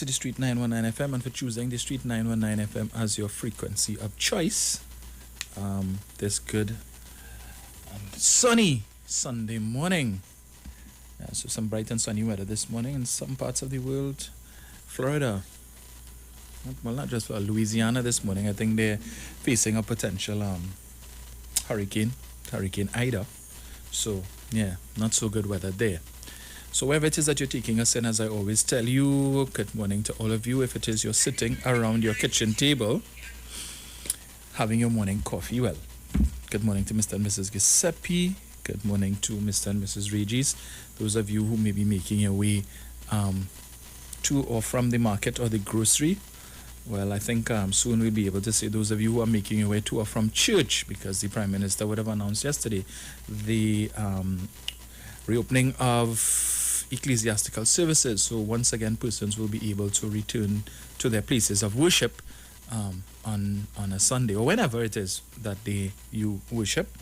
to the Street 919 FM and for choosing the Street 919 FM as your frequency of choice. This good sunny Sunday morning. So some bright and sunny weather this morning in some parts of the world. Florida, well, not just for Louisiana this morning. I think they're facing a potential Hurricane Ida. So yeah, not so good weather there. So wherever it is that you're taking us in, as I always tell you, good morning to all of you. If it is you're sitting around your kitchen table having your morning coffee, well, good morning to Mr. and Mrs. Giuseppe. Good morning to Mr. and Mrs. Regis. Those of you who may be making your way to or from the market or the grocery, well, I think soon we'll be able to say those of you who are making your way to or from church, because the Prime Minister would have announced yesterday the reopening of ecclesiastical services. So once again, persons will be able to return to their places of worship on a Sunday or whenever it is that you worship.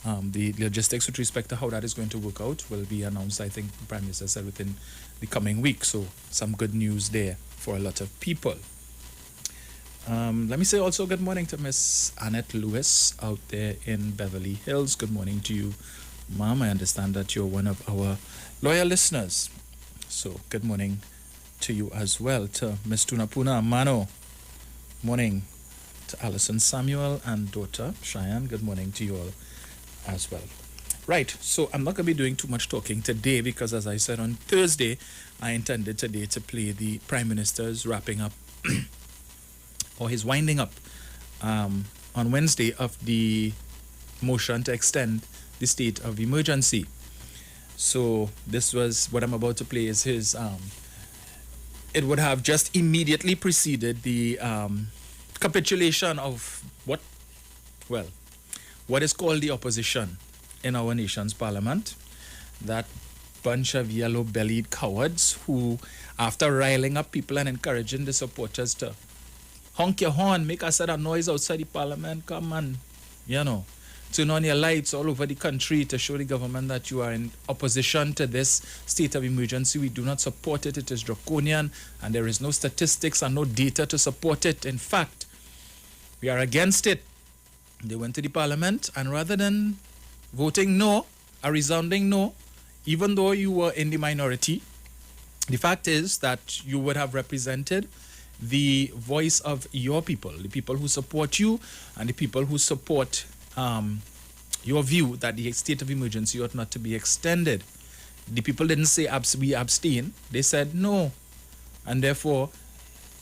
The logistics with respect to how that is going to work out will be announced, I think the Prime Minister said, within the coming week. So some good news there for a lot of people. Let me say also good morning to Miss Annette Lewis out there in Beverly Hills. Good morning to you, Mom. I understand that you're one of our loyal listeners. So good morning to you as well. To Miss Tunapuna Mano, morning. To Alison Samuel and daughter Cheyenne, good morning to you all as well. Right, so I'm not going to be doing too much talking today because, as I said on Thursday, I intended today to play the Prime Minister's wrapping up or his winding up on Wednesday of the motion to extend the state of emergency. So this was what I'm about to play is his it would have just immediately preceded the capitulation of what is called the opposition in our nation's parliament. That bunch of yellow-bellied cowards who, after riling up people and encouraging the supporters to honk your horn, make a set of noise outside the parliament, come and, turn on your lights all over the country to show the government that you are in opposition to this state of emergency. We do not support it. It is draconian, and there is no statistics and no data to support it. In fact, we are against it. They went to the parliament, and rather than voting no, a resounding no, even though you were in the minority, the fact is that you would have represented the voice of your people, the people who support you and the people who support your view that the state of emergency ought not to be extended. The people didn't say we abstain, they said no. And therefore,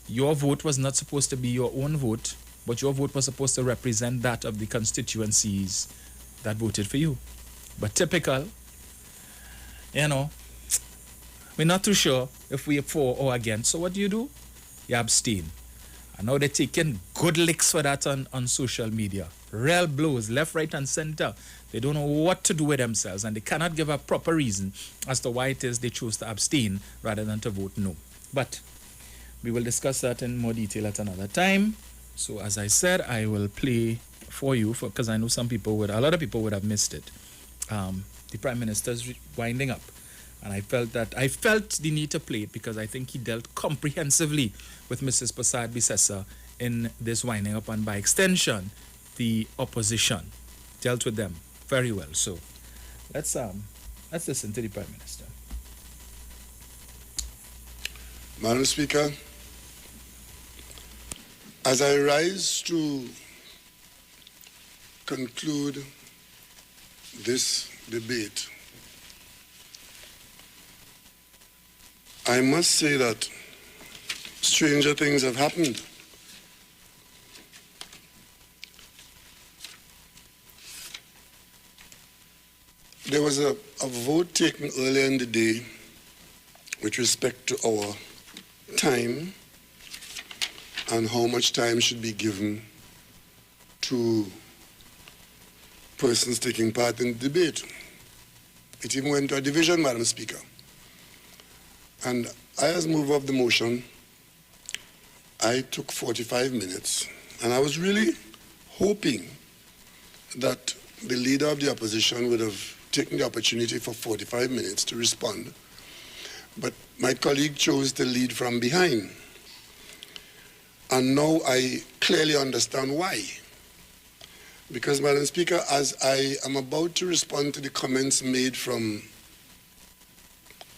your vote was not supposed to be your own vote, but your vote was supposed to represent that of the constituencies that voted for you. But typical, we're not too sure if we're for or against. So what do? You abstain. And now they're taking good licks for that on social media. Real blows, left, right, and center. They don't know what to do with themselves, and they cannot give a proper reason as to why it is they chose to abstain rather than to vote no. But we will discuss that in more detail at another time. So as I said, I will play for you, because I know a lot of people would have missed it. The Prime Minister's winding up. And I felt the need to play it because I think he dealt comprehensively with Mrs. Prasad Bisesa in this winding up, and by extension, the opposition dealt with them very well. So let's listen to the Prime Minister. Madam Speaker, as I rise to conclude this debate, I must say that stranger things have happened. There was a vote taken earlier in the day with respect to our time and how much time should be given to persons taking part in the debate. It even went to a division, Madam Speaker. And I, as mover of the motion, I took 45 minutes, and I was really hoping that the leader of the opposition would have taken the opportunity for 45 minutes to respond. But my colleague chose to lead from behind. And now I clearly understand why. Because, Madam Speaker, as I am about to respond to the comments made from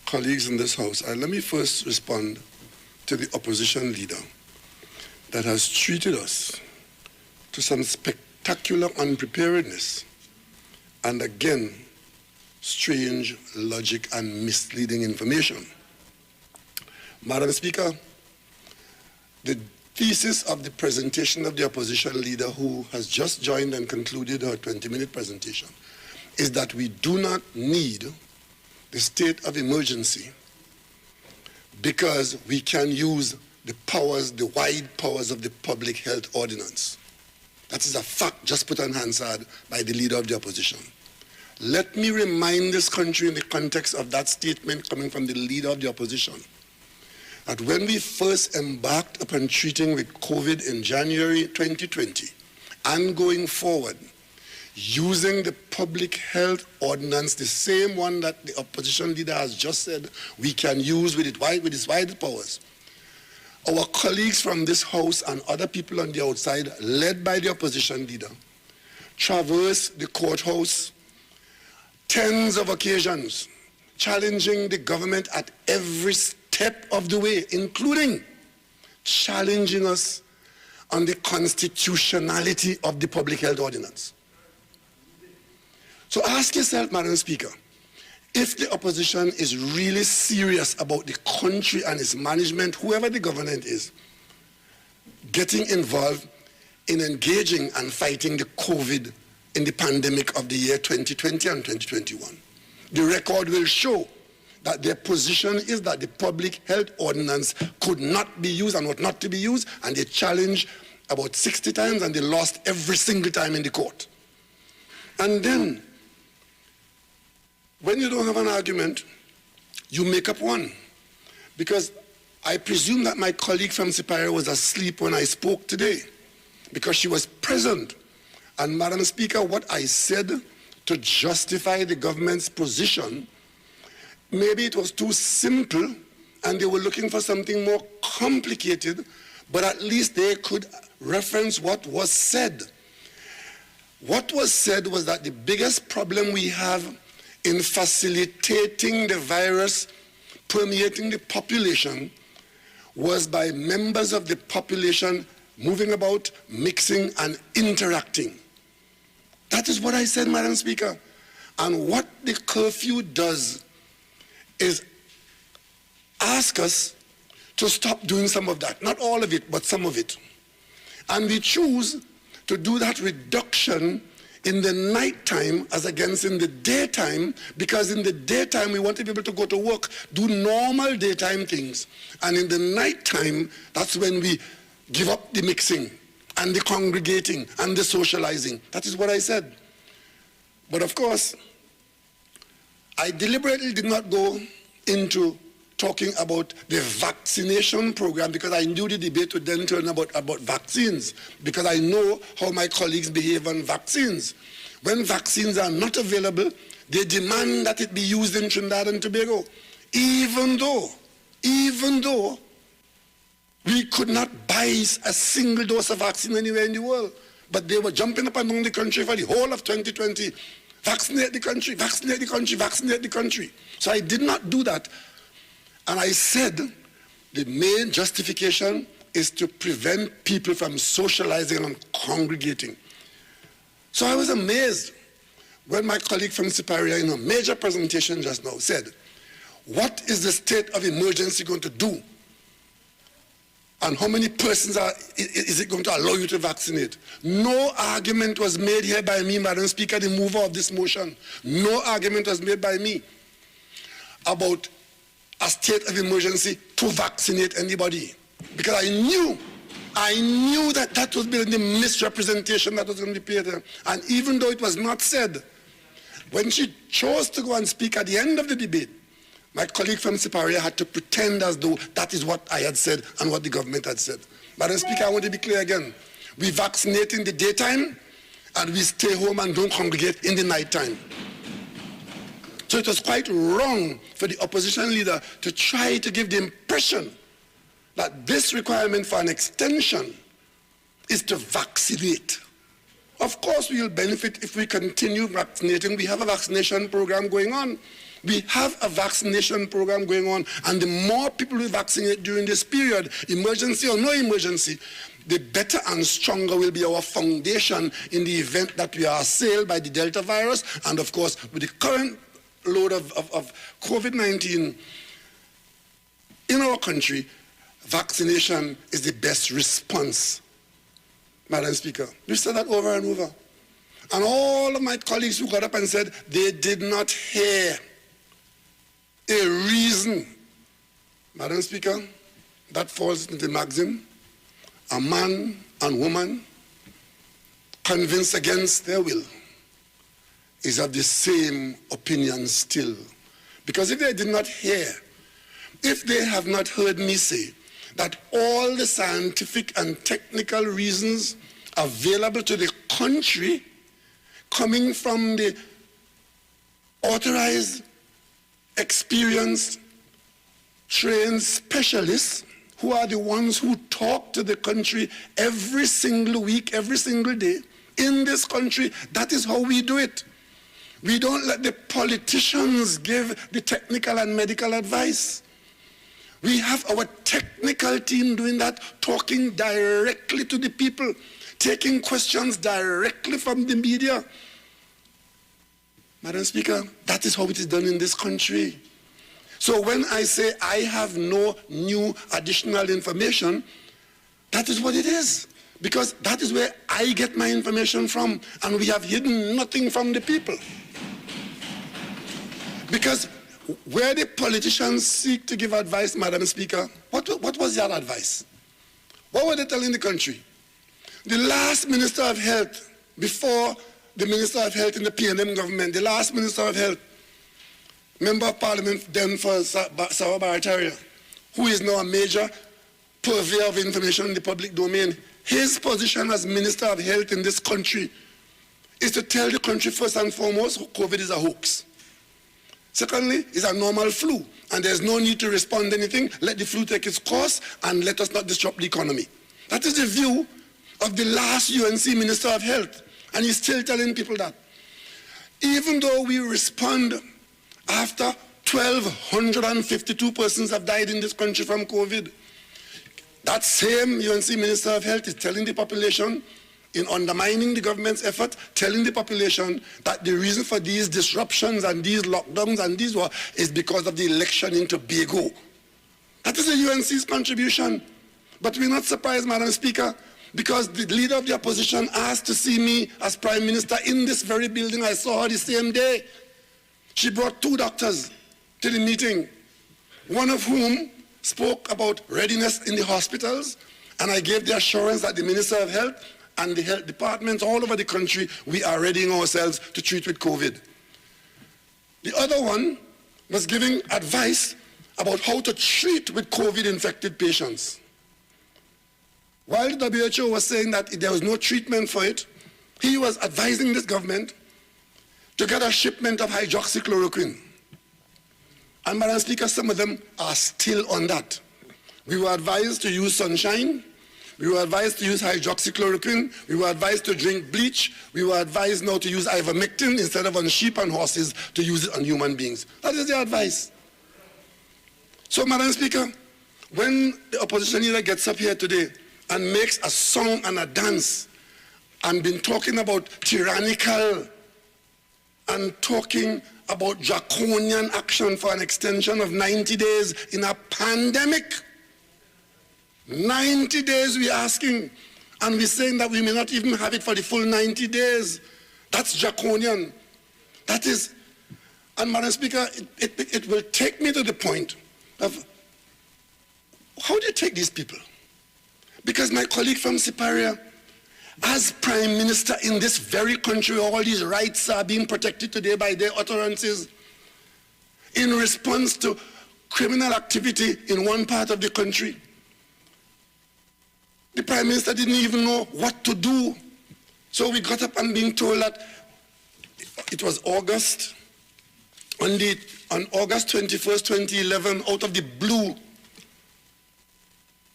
colleagues in this House, let me first respond to the opposition leader that has treated us to some spectacular unpreparedness and, again, strange logic and misleading information. Madam Speaker, the thesis of the presentation of the opposition leader, who has just joined and concluded her 20-minute presentation, is that we do not need the state of emergency because we can use the powers, the wide powers of the public health ordinance. That is a fact just put on Hansard by the leader of the opposition. Let me remind this country in the context of that statement coming from the leader of the opposition that when we first embarked upon treating with COVID in January 2020 and going forward, using the public health ordinance, the same one that the opposition leader has just said we can use with its wide powers, our colleagues from this House and other people on the outside, led by the opposition leader, traversed the courthouse tens of occasions, challenging the government at every step of the way, including challenging us on the constitutionality of the public health ordinance. So ask yourself, Madam Speaker, if the opposition is really serious about the country and its management, whoever the government is, getting involved in engaging and fighting the COVID in the pandemic of the year 2020 and 2021. The record will show that their position is that the public health ordinance could not be used and ought not to be used, and they challenged about 60 times and they lost every single time in the court. And then, when you don't have an argument, you make up one. Because I presume that my colleague from Superior was asleep when I spoke today, because she was present. And Madam Speaker, what I said to justify the government's position, maybe it was too simple and they were looking for something more complicated, but at least they could reference what was said. What was said was that the biggest problem we have in facilitating the virus permeating the population was by members of the population moving about, mixing, and interacting. That is what I said, Madam Speaker. And what the curfew does is ask us to stop doing some of that. Not all of it, but some of it. And we choose to do that reduction in the nighttime as against in the daytime, because in the daytime we want to be able to go to work, do normal daytime things. And in the nighttime, that's when we give up the mixing and the congregating and the socializing. That is what I said. But of course, I deliberately did not go into talking about the vaccination program because I knew the debate would then turn about vaccines, because I know how my colleagues behave on vaccines. When vaccines are not available, they demand that it be used in Trinidad and Tobago, even though we could not buy a single dose of vaccine anywhere in the world. But they were jumping up and down the country for the whole of 2020. Vaccinate the country, vaccinate the country, vaccinate the country. So I did not do that. And I said the main justification is to prevent people from socializing and congregating. So I was amazed when my colleague from Superior in a major presentation just now said, what is the state of emergency going to do? And how many persons is it going to allow you to vaccinate? No argument was made here by me, Madam Speaker, the mover of this motion. No argument was made by me about a state of emergency to vaccinate anybody. Because I knew that was the misrepresentation that was going to be paid. And even though it was not said, when she chose to go and speak at the end of the debate, my colleague from Superior had to pretend as though that is what I had said and what the government had said. Madam Speaker, I want to be clear again. We vaccinate in the daytime and we stay home and don't congregate in the nighttime. So it was quite wrong for the opposition leader to try to give the impression that this requirement for an extension is to vaccinate. Of course, we will benefit if we continue vaccinating. We have a vaccination program going on. We have a vaccination program going on, and the more people we vaccinate during this period, emergency or no emergency, the better and stronger will be our foundation in the event that we are assailed by the Delta virus. And of course, with the current load of COVID-19 in our country, vaccination is the best response. Madam Speaker, we said that over and over. And all of my colleagues who got up and said they did not hear a reason, Madam Speaker, that falls into the maxim, a man and woman convinced against their will is of the same opinion still. Because if they did not hear, if they have not heard me say that all the scientific and technical reasons available to the country coming from the authorized, experienced, trained specialists who are the ones who talk to the country every single week, every single day in this country, that is how we do it. We don't let the politicians give the technical and medical advice. We have our technical team doing that, talking directly to the people, taking questions directly from the media. Madam Speaker, that is how it is done in this country. So when I say I have no new additional information, that is what it is. Because that is where I get my information from, and we have hidden nothing from the people. Because where the politicians seek to give advice, Madam Speaker, what was their advice? What were they telling the country? The last Minister of Health, before the Minister of Health in the PNM government, the last Minister of Health, Member of Parliament then for Sawa Barataria, who is now a major purveyor of information in the public domain, his position as Minister of Health in this country is to tell the country first and foremost COVID is a hoax. Secondly, it's a normal flu, and there's no need to respond to anything. Let the flu take its course, and let us not disrupt the economy. That is the view of the last UNC Minister of Health, and he's still telling people that. Even though we respond after 1,252 persons have died in this country from COVID, that same UNC Minister of Health is telling the population, in undermining the government's effort, telling the population that the reason for these disruptions and these lockdowns and these war is because of the election in Tobago. That is the UNC's contribution. But we're not surprised, Madam Speaker, because the leader of the opposition asked to see me as Prime Minister in this very building. I saw her the same day. She brought 2 doctors to the meeting, one of whom spoke about readiness in the hospitals, and I gave the assurance that the Minister of Health and the health departments all over the country, we are readying ourselves to treat with COVID. The other one was giving advice about how to treat with COVID-infected patients. While the WHO was saying that there was no treatment for it, he was advising this government to get a shipment of hydroxychloroquine. And Madam Speaker, some of them are still on that. We were advised to use sunshine. We were advised to use hydroxychloroquine. We were advised to drink bleach. We were advised now to use ivermectin instead of on sheep and horses, to use it on human beings. That is their advice. So, Madam Speaker, when the opposition leader gets up here today and makes a song and a dance and been talking about tyrannical and talking about draconian action for an extension of 90 days in a pandemic, 90 days we're asking, and we're saying that we may not even have it for the full 90 days. That's draconian. That is, and Madam Speaker, it will take me to the point of, how do you take these people? Because my colleague from Siparia, as Prime Minister in this very country, all these rights are being protected today by their utterances in response to criminal activity in one part of the country. The Prime Minister didn't even know what to do. So we got up and being told that it was August on August 21st, 2011, out of the blue,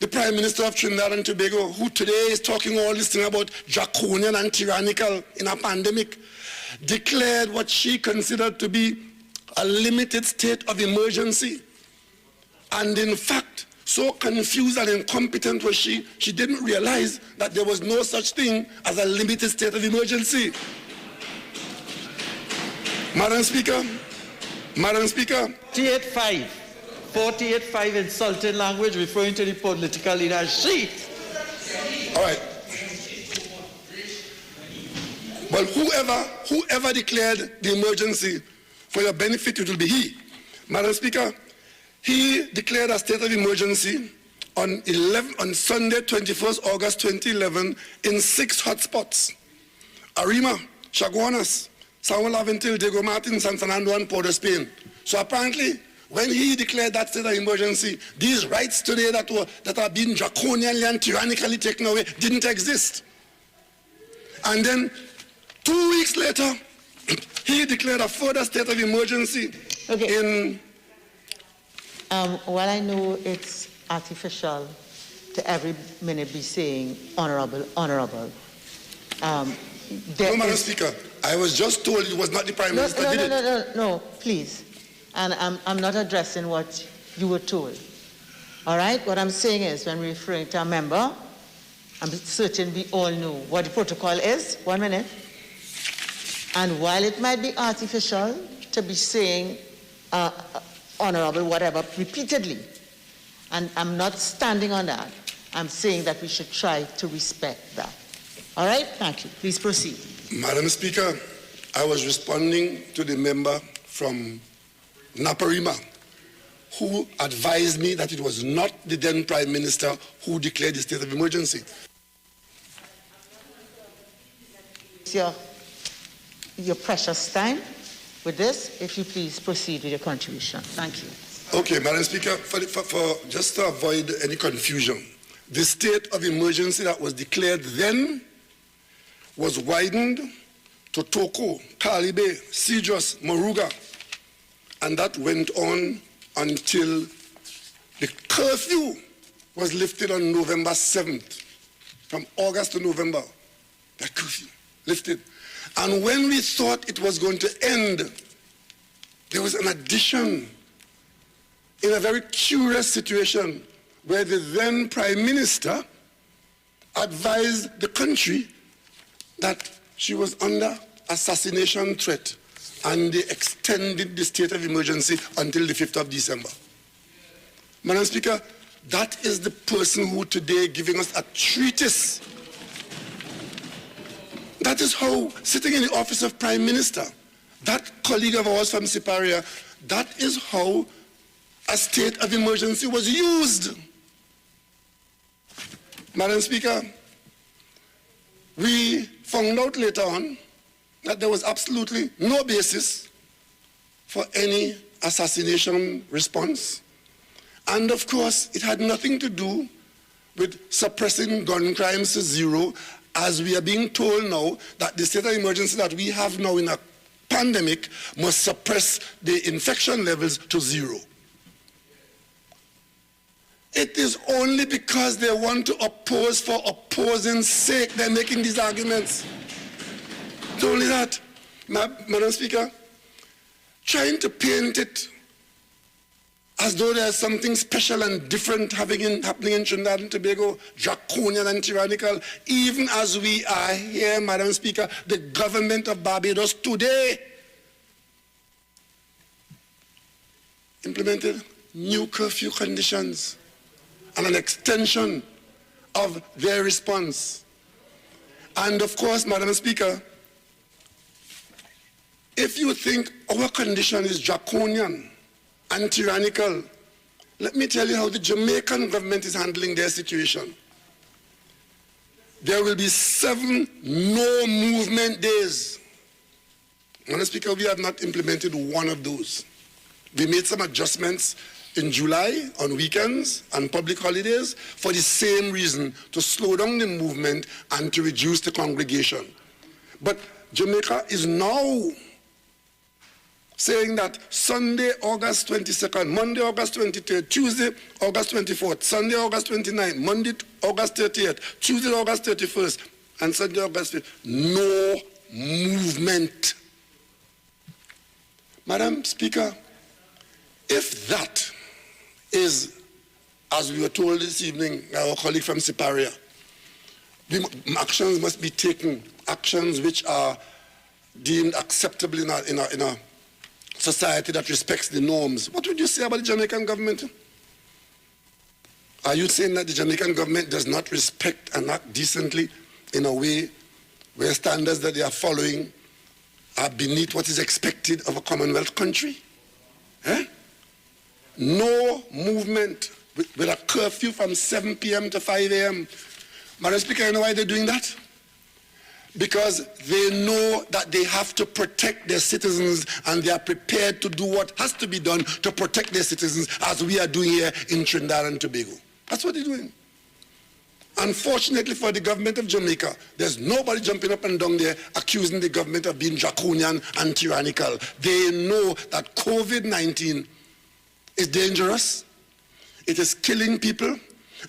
the Prime Minister of Trinidad and Tobago, who today is talking all this thing about draconian and tyrannical in a pandemic, declared what she considered to be a limited state of emergency. And in fact, so confused and incompetent was she didn't realize that there was no such thing as a limited state of emergency. Madam Speaker, 48.5 insulting language referring to the political leader. She. All right. Well, whoever declared the emergency, for your benefit, it will be he. Madam Speaker, he declared a state of emergency on Sunday, 21st August 2011, in 6 hotspots: Arima, Chaguanas, San Juan Laventil, Diego Martin, San Fernando, and Port of Spain. So apparently, when he declared that state of emergency, these rights today that are being draconianly and tyrannically taken away didn't exist. And then 2 weeks later, he declared a further state of emergency in... While I know it's artificial to every minute be saying honorable, honorable. No, Madam Speaker, I was just told it was not the Prime Minister did it. No, please. And I'm not addressing what you were told. All right? What I'm saying is, when we're referring to a member, I'm certain we all know what the protocol is. 1 minute. And while it might be artificial to be saying honorable, whatever, repeatedly, and I'm not standing on that, I'm saying that we should try to respect that. All right? Thank you. Please proceed. Madam Speaker, I was responding to the member from Naparima, who advised me that it was not the then Prime Minister who declared the state of emergency. Your precious time with this, if you please proceed with your contribution. Thank you. Okay, Madam Speaker, just to avoid any confusion, the state of emergency that was declared then was widened to Toko, Calibe, Sijos, Moruga, and that went on until the curfew was lifted on November 7th. From August to November, that curfew lifted. And when we thought it was going to end, there was an addition in a very curious situation where the then Prime Minister advised the country that she was under assassination threat, and they extended the state of emergency until the 5th of December. Madam Speaker, that is the person who today giving us a treatise. That is how, sitting in the office of Prime Minister, that colleague of ours from Siparia, that is how a state of emergency was used. Madam Speaker, we found out later on that there was absolutely no basis for any assassination response. And of course, it had nothing to do with suppressing gun crimes to zero, as we are being told now that the state of emergency that we have now in a pandemic must suppress the infection levels to zero. It is only because they want to oppose for opposing's sake they're making these arguments. It's only that. Madam Speaker, trying to paint it as though there's something special and different happening in Trinidad and Tobago, draconian and tyrannical, even as we are here, Madam Speaker, the government of Barbados today implemented new curfew conditions and an extension of their response. And of course, Madam Speaker, if you think our condition is draconian and tyrannical, let me tell you how the Jamaican government is handling their situation. There will be 7 no movement days. Madam Speaker, we have not implemented one of those. We made some adjustments in July on weekends and public holidays for the same reason, to slow down the movement and to reduce the congregation. But Jamaica is now saying that Sunday, August 22nd, Monday, August 23rd, Tuesday, August 24th, Sunday, August 29th, Monday, August 30th, Tuesday, August 31st, and Sunday, August 5th, no movement. Madam Speaker, if that is, as we were told this evening, our colleague from Siparia, actions must be taken, actions which are deemed acceptable in a society that respects the norms. What would you say about the Jamaican government? Are you saying that the Jamaican government does not respect and act decently in a way where standards that they are following are beneath what is expected of a Commonwealth country? Eh? No movement with a curfew from 7 p.m. to 5 a.m. Madam Speaker, you know why they're doing that? Because they know that they have to protect their citizens, and they are prepared to do what has to be done to protect their citizens, as we are doing here in Trinidad and Tobago. That's what they're doing. Unfortunately for the government of Jamaica, there's nobody jumping up and down there accusing the government of being draconian and tyrannical. They know that COVID-19 is dangerous. It is killing people,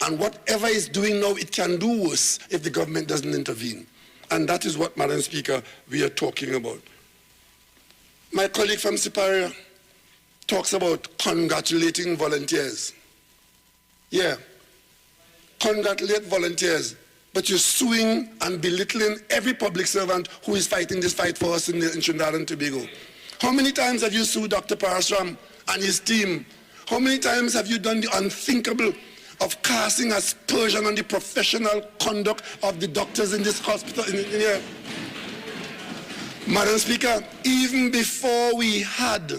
and whatever it's doing now, it can do worse if the government doesn't intervene. And that is what, Madam Speaker, we are talking about. My colleague from Siparia talks about congratulating volunteers. Yeah, congratulate volunteers, but you're suing and belittling every public servant who is fighting this fight for us in Trinidad and Tobago. How many times have you sued Dr. Parasram and his team? How many times have you done the unthinkable of casting aspersion on the professional conduct of the doctors in this hospital? Madam Speaker, even before we had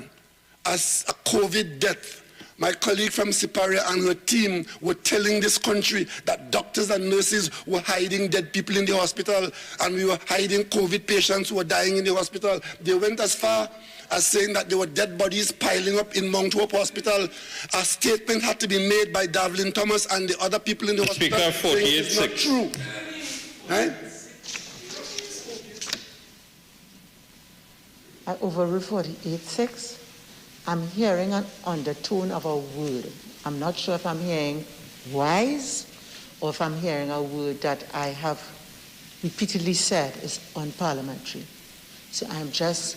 a COVID death, my colleague from Siparia and her team were telling this country that doctors and nurses were hiding dead people in the hospital, and we were hiding COVID patients who were dying in the hospital. They went as far as saying that there were dead bodies piling up in Mount Hope Hospital. A statement had to be made by Davlin Thomas and the other people in the hospital saying it's not true. Right? I overrule 48.6. I'm hearing an undertone of a word. I'm not sure if I'm hearing wise or if I'm hearing a word that I have repeatedly said is unparliamentary. So I'm just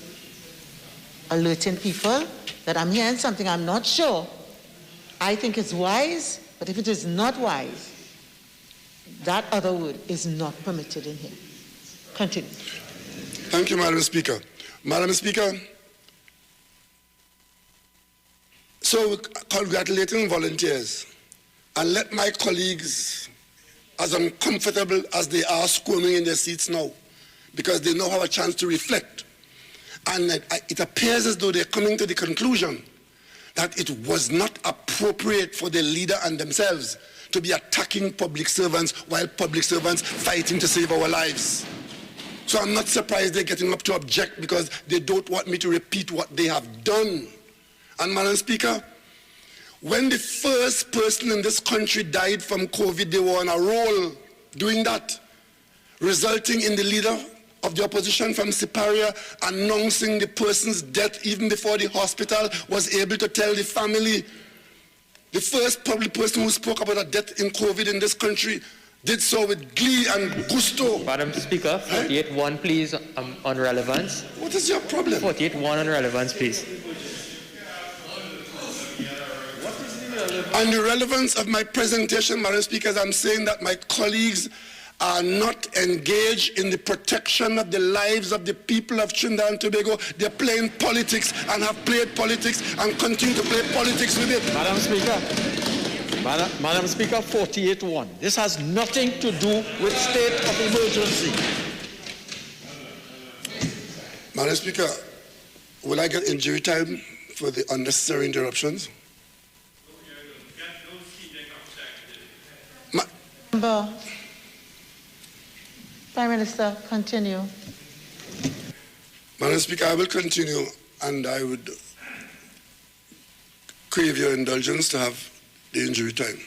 alerting people that I'm hearing something I'm not sure. I think it's wise, but if it is not wise, that other word is not permitted in here. Continue. Thank you, Madam Speaker. Madam Speaker, so congratulating volunteers, and let my colleagues, as uncomfortable as they are squirming in their seats now, because they now have a chance to reflect. And it appears as though they're coming to the conclusion that it was not appropriate for the leader and themselves to be attacking public servants while public servants fighting to save our lives. So I'm not surprised they're getting up to object, because they don't want me to repeat what they have done. And Madam Speaker, when the first person in this country died from COVID, they were on a roll doing that, resulting in the leader of the opposition from Siparia announcing the person's death even before the hospital was able to tell the family. The first public person who spoke about a death in COVID in this country did so with glee and gusto. Madam Speaker, 48.1, please, on relevance. What is your problem? 48.1 on relevance, please. On the relevance of my presentation, Madam Speaker, I'm saying that my colleagues are not engaged in the protection of the lives of the people of Trinidad and Tobago. They're playing politics and have played politics and continue to play politics with it. Madam Speaker, Madam Speaker, 48.1. This has nothing to do with state of emergency. Madam Speaker, will I get injury time for the unnecessary interruptions? Member, Prime Minister, continue. Madam Speaker, I will continue, and I would crave your indulgence to have the injury time.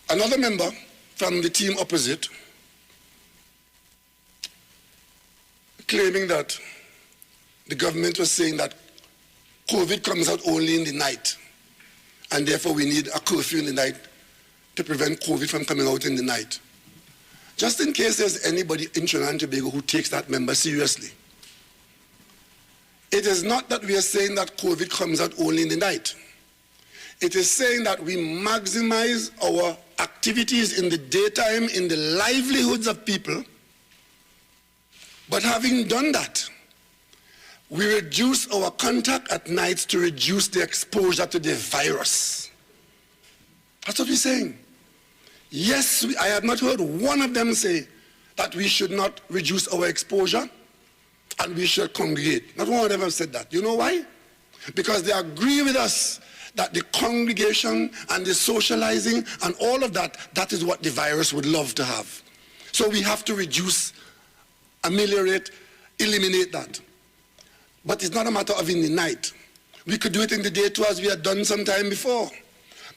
Another member from the team opposite claiming that the government was saying that COVID comes out only in the night, and therefore we need a curfew in the night to prevent COVID from coming out in the night. Just in case there's anybody in Trinidad and Tobago who takes that member seriously, it is not that we are saying that COVID comes out only in the night. It is saying that we maximize our activities in the daytime, in the livelihoods of people, but having done that, we reduce our contact at night to reduce the exposure to the virus. That's what we're saying. Yes, I have not heard one of them say that we should not reduce our exposure and we should congregate. Not one of them have said that. You know why? Because they agree with us that the congregation and the socializing and all of that, that is what the virus would love to have. So we have to reduce, ameliorate, eliminate that. But it's not a matter of in the night. We could do it in the day too, as we had done some time before.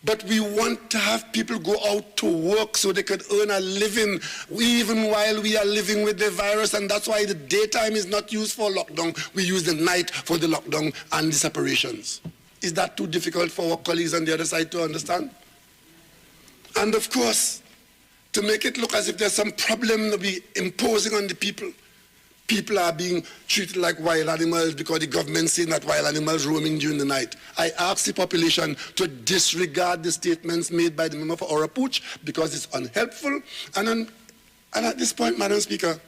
But we want to have people go out to work so they could earn a living even while we are living with the virus, and that's why the daytime is not used for lockdown. We use the night for the lockdown and the separations. Is that too difficult for our colleagues on the other side to understand? And of course, to make it look as if there's some problem that we're imposing on the people, people are being treated like wild animals because the government is saying that wild animals roaming during the night. I ask the population to disregard the statements made by the member for Orapuch because it's unhelpful. And at this point, Madam Speaker,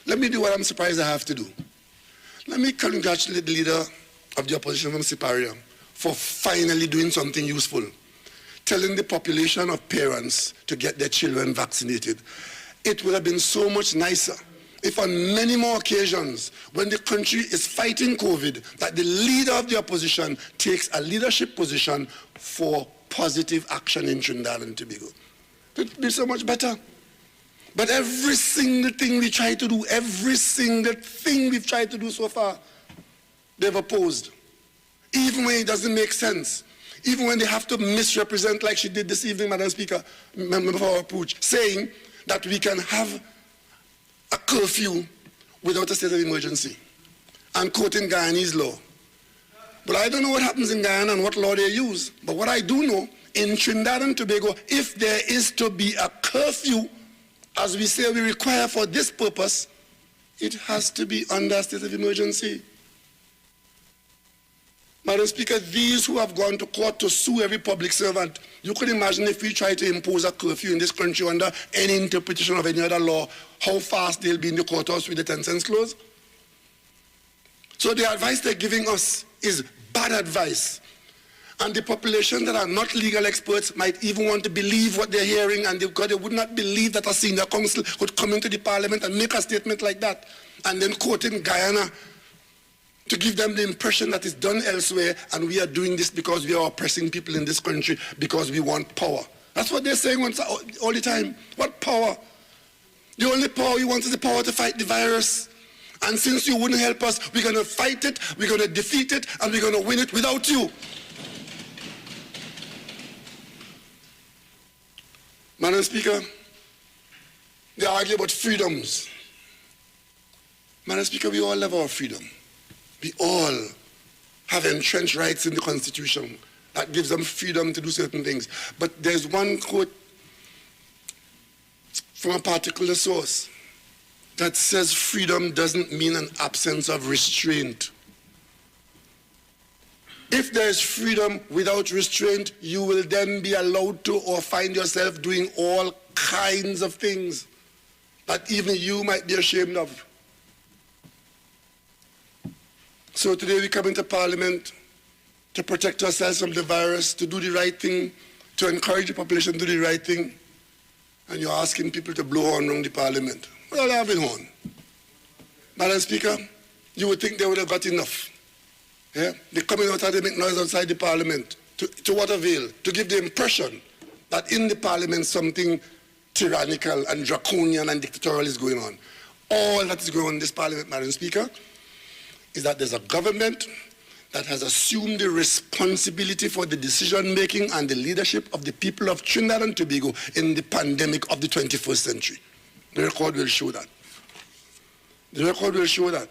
let me do what I'm surprised I have to do. Let me congratulate the leader of the opposition from Siparia for finally doing something useful, telling the population of parents to get their children vaccinated. It would have been so much nicer if on many more occasions, when the country is fighting COVID, that the leader of the opposition takes a leadership position for positive action in Trinidad and Tobago. It would be so much better. But every single thing we try to do, every single thing we've tried to do so far, they've opposed. Even when it doesn't make sense. Even when they have to misrepresent, like she did this evening, Madam Speaker, member for Orapuch, saying that we can have a curfew without a state of emergency, and quoting Guyanese law. But I don't know what happens in Guyana and what law they use. But what I do know, in Trinidad and Tobago, if there is to be a curfew, as we say we require for this purpose, it has to be under a state of emergency. Madam Speaker, these who have gone to court to sue every public servant, you could imagine if we try to impose a curfew in this country under any interpretation of any other law, how fast they'll be in the courthouse with the 10 cents clause. So the advice they're giving us is bad advice. And the population that are not legal experts might even want to believe what they're hearing, and because they would not believe that a senior counsel would come into the parliament and make a statement like that, and then quoting Guyana to give them the impression that it's done elsewhere, and we are doing this because we are oppressing people in this country because we want power. That's what they're saying all the time. What power? The only power we want is the power to fight the virus. And since you wouldn't help us, we're going to fight it, we're going to defeat it, and we're going to win it without you. Madam Speaker, they argue about freedoms. Madam Speaker, we all have our freedom. We all have entrenched rights in the Constitution that gives them freedom to do certain things. But there's one quote from a particular source that says freedom doesn't mean an absence of restraint. If there is freedom without restraint, you will then be allowed to or find yourself doing all kinds of things that even you might be ashamed of. So today we come into Parliament to protect ourselves from the virus, to do the right thing, to encourage the population to do the right thing, and you're asking people to blow horn around the Parliament. Well, they're having horn. Madam Speaker, you would think they would have got enough. Yeah? They're coming out and they make noise outside the Parliament. To what avail? To give the impression that in the Parliament something tyrannical and draconian and dictatorial is going on. All that is going on in this Parliament, Madam Speaker, is that there's a government that has assumed the responsibility for the decision-making and the leadership of the people of Trinidad and Tobago in the pandemic of the 21st century. The record will show that. The record will show that.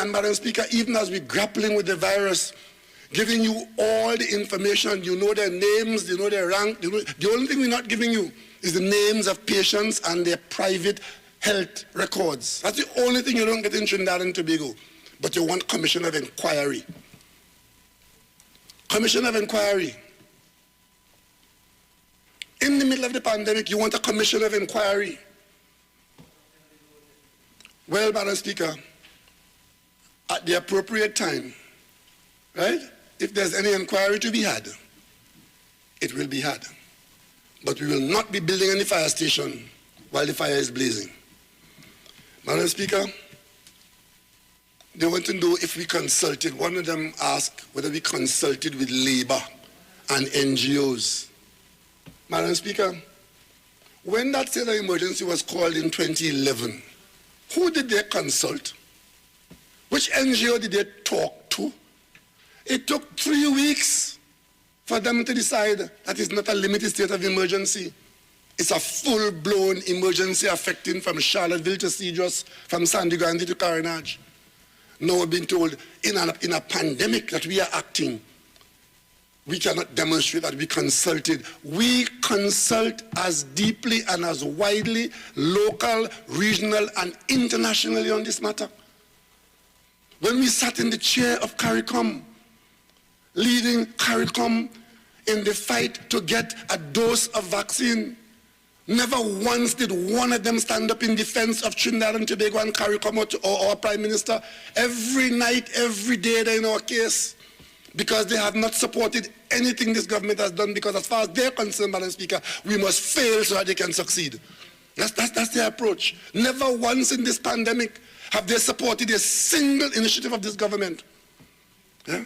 And Madam Speaker, even as we're grappling with the virus, giving you all the information, you know their names, you know their rank, the only thing we're not giving you is the names of patients and their private health records. That's the only thing you don't get in Trinidad and Tobago. But you want commission of inquiry. Commission of inquiry. In the middle of the pandemic, you want a commission of inquiry. Well, Madam Speaker, at the appropriate time, right? If there's any inquiry to be had, it will be had. But we will not be building any fire station while the fire is blazing. Madam Speaker, they want to know if we consulted. One of them asked whether we consulted with labor and NGOs. Madam Speaker, when that state of emergency was called in 2011, who did they consult? Which NGO did they talk to? It took 3 weeks for them to decide that it's not a limited state of emergency. It's a full-blown emergency affecting from Charlottesville to Cedros, from Sandy Grande to Carenage. Now we're being told in a pandemic that we are acting. We cannot demonstrate that we consulted. We consult as deeply and as widely, local, regional, and internationally on this matter. When we sat in the chair of CARICOM, leading CARICOM in the fight to get a dose of vaccine, never once did one of them stand up in defense of Trinidad and Tobago and CARICOM or our Prime Minister. Every night, every day they're in our case, because they have not supported anything this government has done, because as far as they're concerned, Madam Speaker, we must fail so that they can succeed. That's their approach. Never once in this pandemic have they supported a single initiative of this government. Yeah?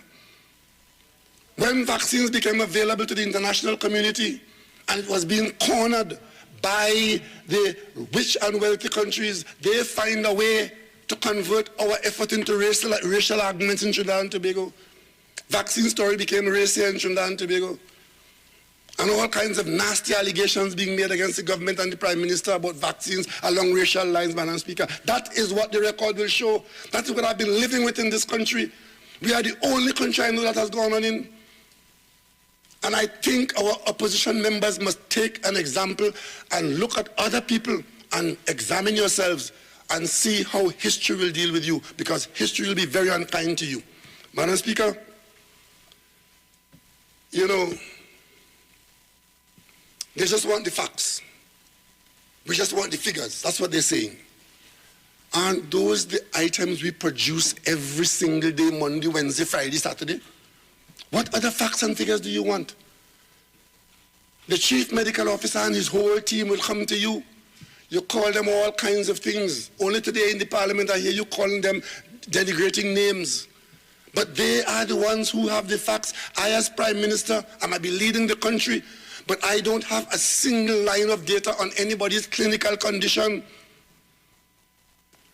When vaccines became available to the international community and it was being cornered by the rich and wealthy countries, they find a way to convert our effort into racial arguments in Trinidad and Tobago. Vaccine story became racial in Trinidad and Tobago. And all kinds of nasty allegations being made against the government and the Prime Minister about vaccines along racial lines, Madam Speaker. That is what the record will show. That is what I've been living with in this country. We are the only country I know that has gone on in. And I think our opposition members must take an example and look at other people and examine yourselves and see how history will deal with you, because history will be very unkind to you. Madam Speaker, you know, they just want the facts. We just want the figures. That's what they're saying. Aren't those the items we produce every single day, Monday, Wednesday, Friday, Saturday? What other facts and figures do you want? The chief medical officer and his whole team will come to you. You call them all kinds of things. Only today in the parliament I hear you calling them denigrating names. But they are the ones who have the facts. I, as Prime Minister, I might be leading the country, but I don't have a single line of data on anybody's clinical condition.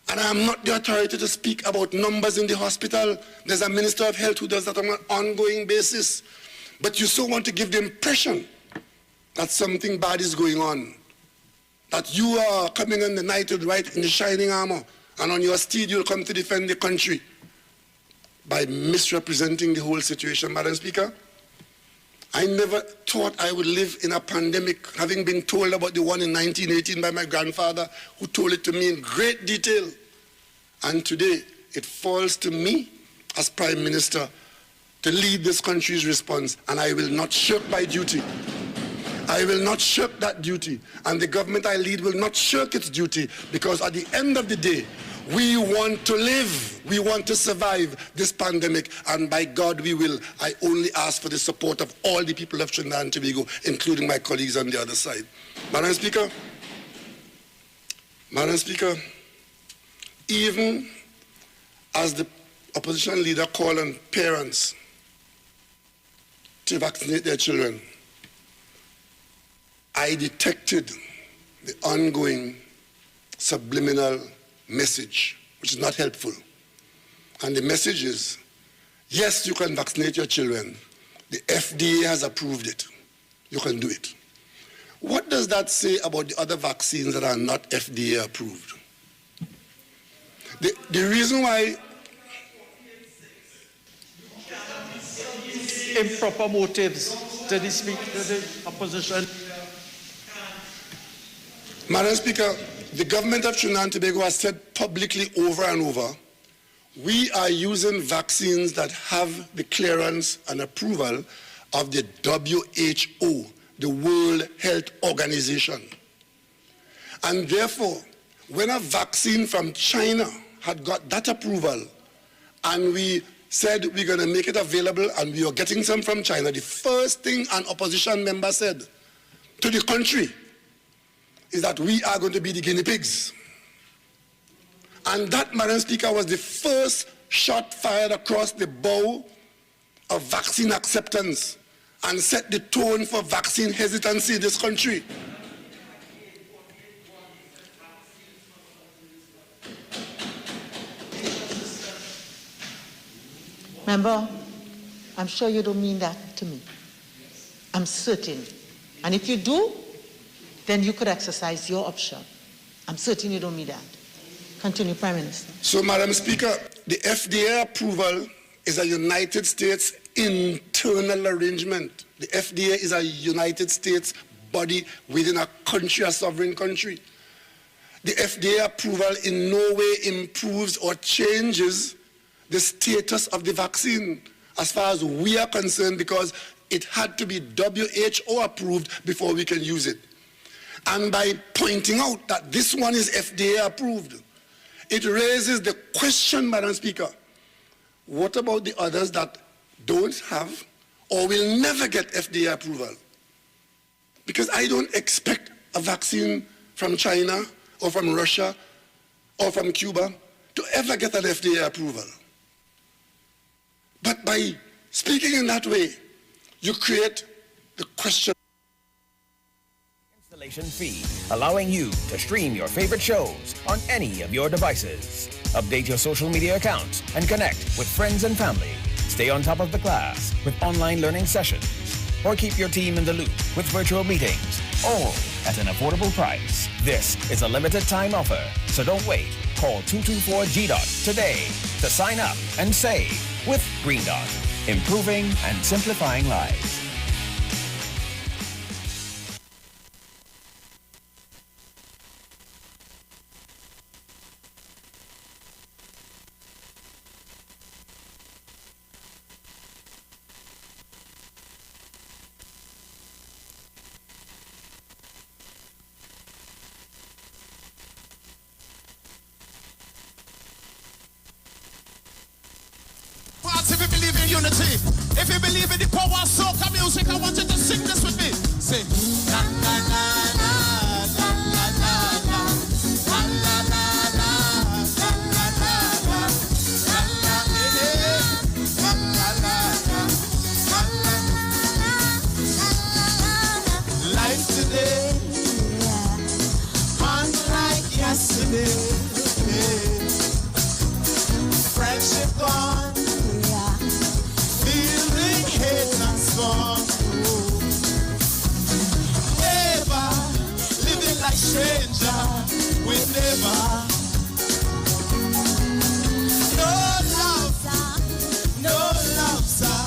And I am not the authority to speak about numbers in the hospital. There's a Minister of Health who does that on an ongoing basis. But you so want to give the impression that something bad is going on, that you are coming in the night right in the shining armor, and on your steed you'll come to defend the country by misrepresenting the whole situation. Madam Speaker, I never thought I would live in a pandemic, having been told about the one in 1918 by my grandfather, who told it to me in great detail. And today, it falls to me as Prime Minister to lead this country's response, and I will not shirk my duty. I will not shirk that duty, and the government I lead will not shirk its duty, because at the end of the day, we want to live, we want to survive this pandemic, and by God we will. I only ask for the support of all the people of Trinidad and Tobago, including my colleagues on the other side. Madam Speaker, even as the opposition leader called on parents to vaccinate their children, I detected the ongoing subliminal message, which is not helpful. And the message is, yes, you can vaccinate your children. The FDA has approved it. You can do it. What does that say about the other vaccines that are not FDA approved? The reason why improper motives to the opposition. Madam Speaker, the government of Trinidad and Tobago has said publicly over and over, we are using vaccines that have the clearance and approval of the WHO, the World Health Organization. And therefore, when a vaccine from China had got that approval and we said we're going to make it available and we are getting some from China, the first thing an opposition member said to the country is that we are going to be the guinea pigs. And that, Madam Speaker, was the first shot fired across the bow of vaccine acceptance and set the tone for vaccine hesitancy in this country. Member, I'm sure you don't mean that to me. I'm certain. And if you do, then you could exercise your option. I'm certain you don't mean that. Continue, Prime Minister. So, Madam Speaker, the FDA approval is a United States internal arrangement. The FDA is a United States body within a country, a sovereign country. The FDA approval in no way improves or changes the status of the vaccine as far as we are concerned, because it had to be WHO approved before we can use it. And by pointing out that this one is FDA approved, it raises the question, Madam Speaker, what about the others that don't have or will never get FDA approval? Because I don't expect a vaccine from China or from Russia or from Cuba to ever get an FDA approval. But by speaking in that way, you create the question. Installation fee, allowing you to stream your favorite shows on any of your devices. Update your social media accounts and connect with friends and family. Stay on top of the class with online learning sessions. Or keep your team in the loop with virtual meetings, all at an affordable price. This is a limited time offer, so don't wait. Call 224-GDOT today to sign up and save with Green Dot, improving and simplifying lives. If you believe in unity, if you believe in the power of soca music, I want you to sing this with me. Say, la la la la la la la la la la la la la la la. Life today, unlike yesterday. Friendship gone. Never living like stranger with never. No love, sir.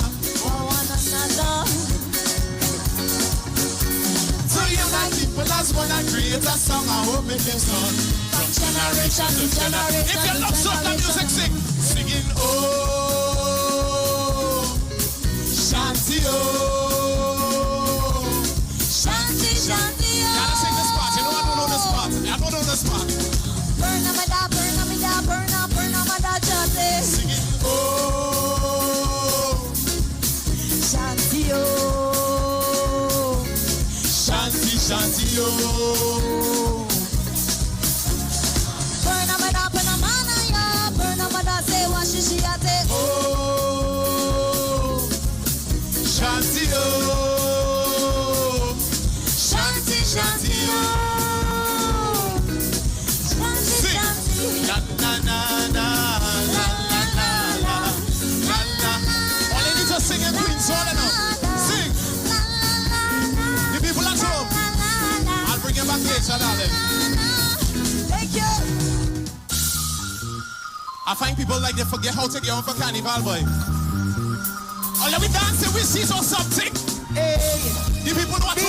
So unite people as one and create a song. I hope it gets on from generation to generation. If you love soca music, singing oh. Shanti oh, Shanti, Shanti oh. Gotta sing this part. You know I don't know this part. I don't know this part. Burn up my da, burn up my da, burn up my da, Shanti. Sing it oh, Shanti oh, Shanti, Shanti oh. Burn up my da, burn up my da, burn up my da, say what she ate oh. Shanti oh, Shanti, Shanti oh, Shanti, Shanti. La la la la la la la la la la. All you need to sing in Queen's Hall now. Sing. The people at home. I'll bring you back later, darling. Thank you. I find people like they forget how to get on for carnival, boy. Oh, let me dance and we see something. Hey. The people know what to.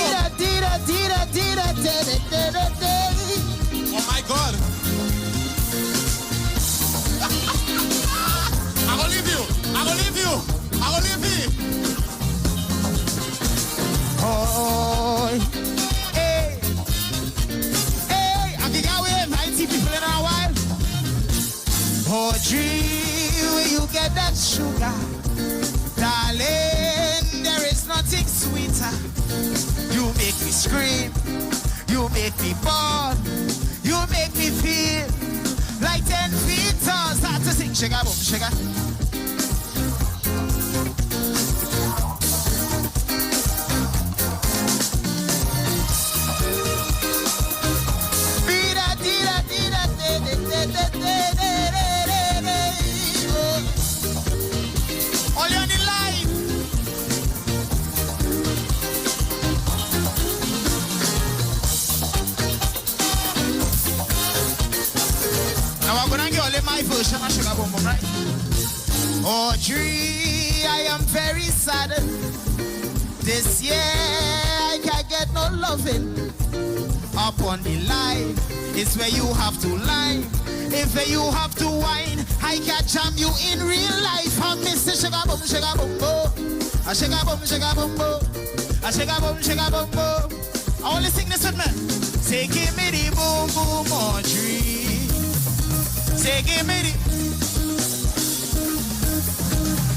Oh my God. I'm gonna leave you. I'm gonna leave you. I'm gonna leave you. Oh, hey, hey, I think I will invite people in a while. Audrey, where you get that sugar? Darling, there is nothing sweeter. You make me scream, you make me bawl, you make me feel like 10 feet tall. Start to sing, sugar, boom, sugar. All you need life. Now I'm gonna give you my version of Sugar Boom Boom, right? Audrey, I am very sad. This year I can't get no loving. Up on the line is where you have to line. If you have to whine, I can jam you in real life. I'm Mr. Sugar Boom, Sugar Boom Boom. A Sugar Boom, Sugar Boom Boom. A Sugar Boom, Sugar Boom Boom. I want to sing this with me. Say, give me the boom boom, Audrey. Say, give me the.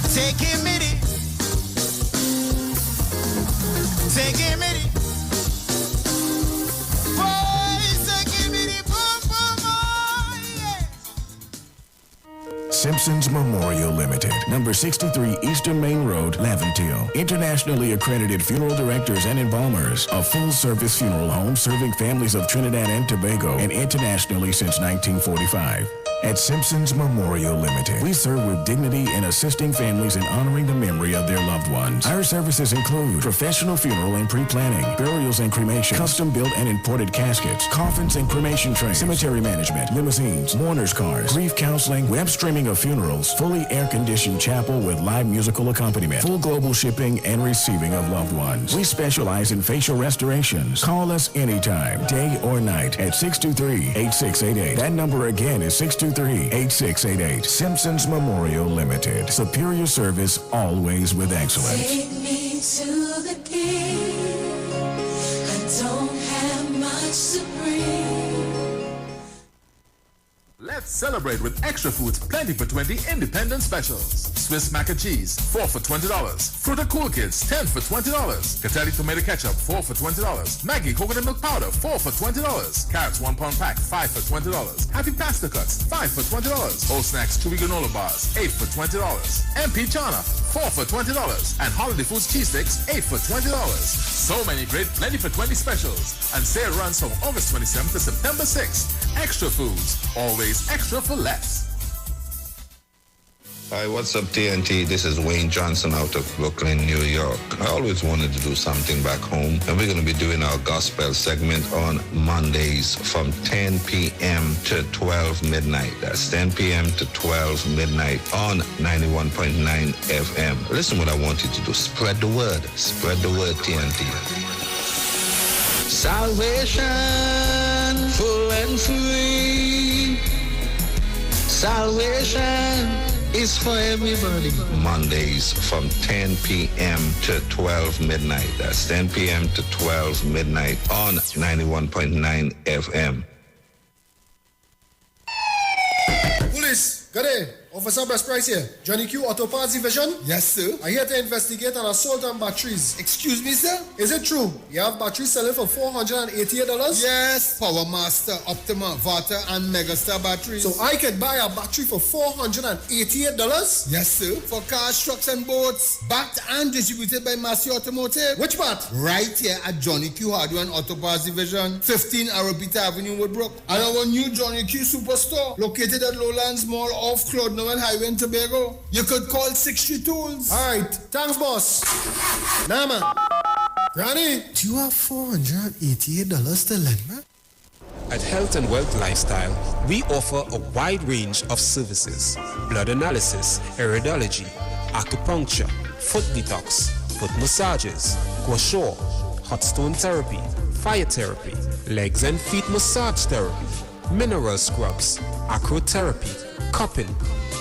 Say, give me the. Say, give me the. Boys, say, give me the boom boom, oh, yeah. Simpsons Memorial Limited, number 63 Eastern Main Road, Laventille. Internationally accredited funeral directors and embalmers. A full-service funeral home serving families of Trinidad and Tobago and internationally since 1945. At Simpsons Memorial Limited, we serve with dignity in assisting families in honoring the memory of their loved ones. Our services include professional funeral and pre-planning, burials and cremation, custom-built and imported caskets, coffins and cremation trays, cemetery management, limousines, mourners cars, grief counseling, web streaming of funerals, fully air-conditioned chapel with live musical accompaniment, full global shipping and receiving of loved ones. We specialize in facial restorations. Call us anytime, day or night, at 623-8688. That number again is 623-8688. Simpsons Memorial Limited. Superior service, always with excellence. Take me to the king. I don't have much to bring. Let's celebrate with Extra Foods Plenty for 20 independent specials. Swiss mac and cheese, 4 for $20. Fruta Cool Kids, 10 for $20. Catelli tomato ketchup, 4 for $20. Maggi coconut milk powder, 4 for $20. Carrots 1 pound pack, 5 for $20. Happy pasta cuts, 5 for $20. Whole Snacks chewy granola bars, 8 for $20. MP Chana, 4 for $20. And Holiday Foods cheese sticks, 8 for $20. So many great Plenty for 20 specials. And sale runs from August 27th to September 6th. Extra Foods, always extra for less. Hi, what's up, TNT? This is Wayne Johnson out of Brooklyn, New York. I always wanted to do something back home, and we're going to be doing our gospel segment on Mondays from 10 p.m. to 12 midnight. That's 10 p.m. to 12 midnight on 91.9 FM. Listen what I want you to do. Spread the word. Spread the word, TNT. Salvation, full and free. Salvation is for everybody. Mondays from 10 p.m. to 12 midnight. That's 10 p.m. to 12 midnight on 91.9 FM. Police, good day. Officer Best Price here. Johnny Q, Auto Parts Division. Yes, sir. I'm here to investigate an assault on batteries. Excuse me, sir? Is it true? You have batteries selling for $488? Yes. Power Master, Optima, Vata, and Megastar batteries. So I could buy a battery for $488? Yes, sir. For cars, trucks, and boats. Backed and distributed by Massey Automotive. Which part? Right here at Johnny Q Hardware and Auto Parts Division, 15 Arabita Avenue, Woodbrook. And our new Johnny Q Superstore, located at Lowlands Mall off Claude Noel Highway in Tobago. You could call 63 Tools. All right. Thanks, boss. Nah, man. Granny, do you have $488 to lend, man? At Health and Wealth Lifestyle, we offer a wide range of services: blood analysis, iridology, acupuncture, foot detox, foot massages, gua sha, hot stone therapy, fire therapy, legs and feet massage therapy, mineral scrubs, acrotherapy, cupping.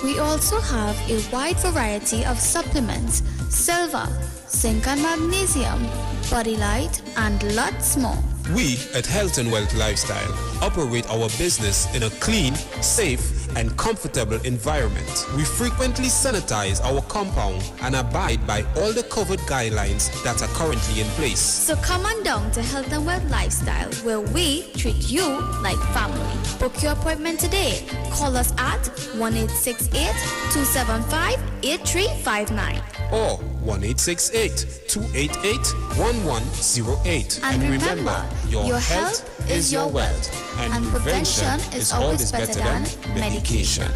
We also have a wide variety of supplements, silver, zinc and magnesium, body light, and lots more. We at Health and Wealth Lifestyle operate our business in a clean, safe, and comfortable environment. We frequently sanitize our compound and abide by all the COVID guidelines that are currently in place. So come on down to Health and Wealth Lifestyle, where we treat you like family. Book your appointment today. Call us at 1-868-275-8359. Or 1-868-288-1108. And remember, your health is your wealth, and prevention is always better than medication.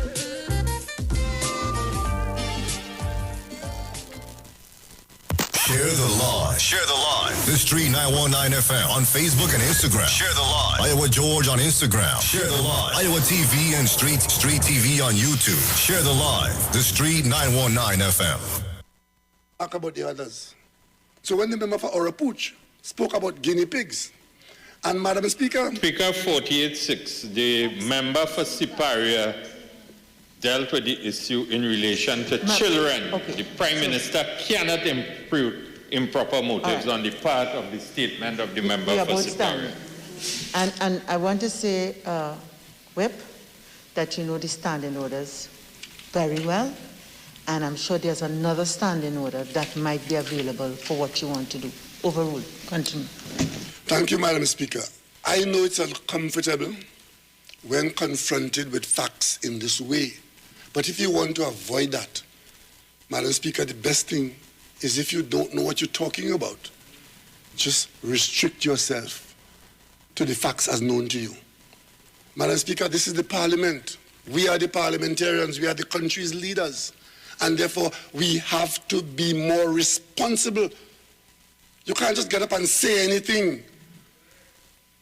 Share the live. Share the live. The Street 919 FM on Facebook and Instagram. Share the live. Iowa George on Instagram. Share the live. Iowa TV and Street TV on YouTube. Share the live. The Street 919 FM. Talk about the others. So when the member for Orapuch spoke about guinea pigs, and Madam Speaker? Speaker 48-6, the member for Siparia dealt with the issue in relation to children. Okay. The Prime Minister cannot impute improper motives on the part of the statement of the member for Siparia. And I want to say, Whip, that you know the standing orders very well, and I'm sure there's another standing order that might be available for what you want to do. Overruled. Continue. Thank you, Madam Speaker. I know it's uncomfortable when confronted with facts in this way. But if you want to avoid that, Madam Speaker, the best thing is if you don't know what you're talking about, just restrict yourself to the facts as known to you. Madam Speaker, this is the Parliament. We are the parliamentarians. We are the country's leaders. And therefore, we have to be more responsible. You can't just get up and say anything.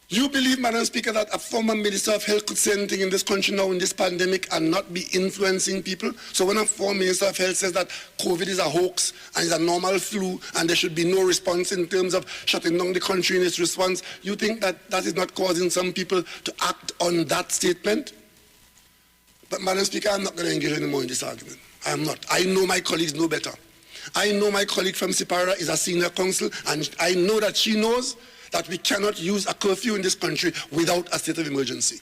You believe, Madam Speaker, that a former Minister of Health could say anything in this country now in this pandemic and not be influencing people? So when a former Minister of Health says that COVID is a hoax and it's a normal flu and there should be no response in terms of shutting down the country in its response, you think that that is not causing some people to act on that statement? But, Madam Speaker, I'm not going to engage anymore in this argument. I am not. I know my colleagues know better. I know my colleague from Sipara is a senior counsel, and I know that she knows that we cannot use a curfew in this country without a state of emergency.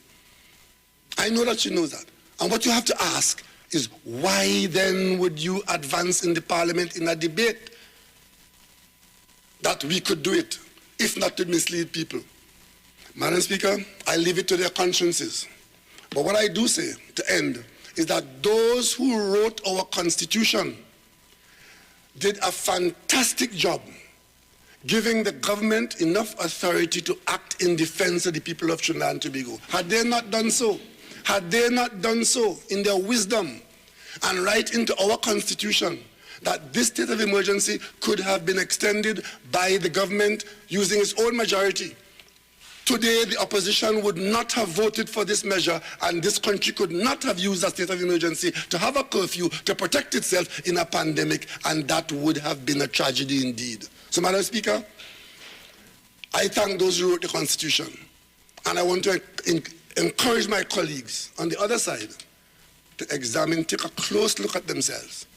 I know that she knows that. And what you have to ask is, why then would you advance in the Parliament in a debate that we could do it, if not to mislead people? Madam Speaker, I leave it to their consciences. But what I do say, to end, is that those who wrote our Constitution did a fantastic job giving the government enough authority to act in defense of the people of Trinidad and Tobago. Had they not done so in their wisdom and write into our Constitution that this state of emergency could have been extended by the government using its own majority, today the opposition would not have voted for this measure, and this country could not have used a state of emergency to have a curfew to protect itself in a pandemic, and that would have been a tragedy indeed. So, Madam Speaker, I thank those who wrote the Constitution, and I want to encourage my colleagues on the other side to examine, take a close look at themselves,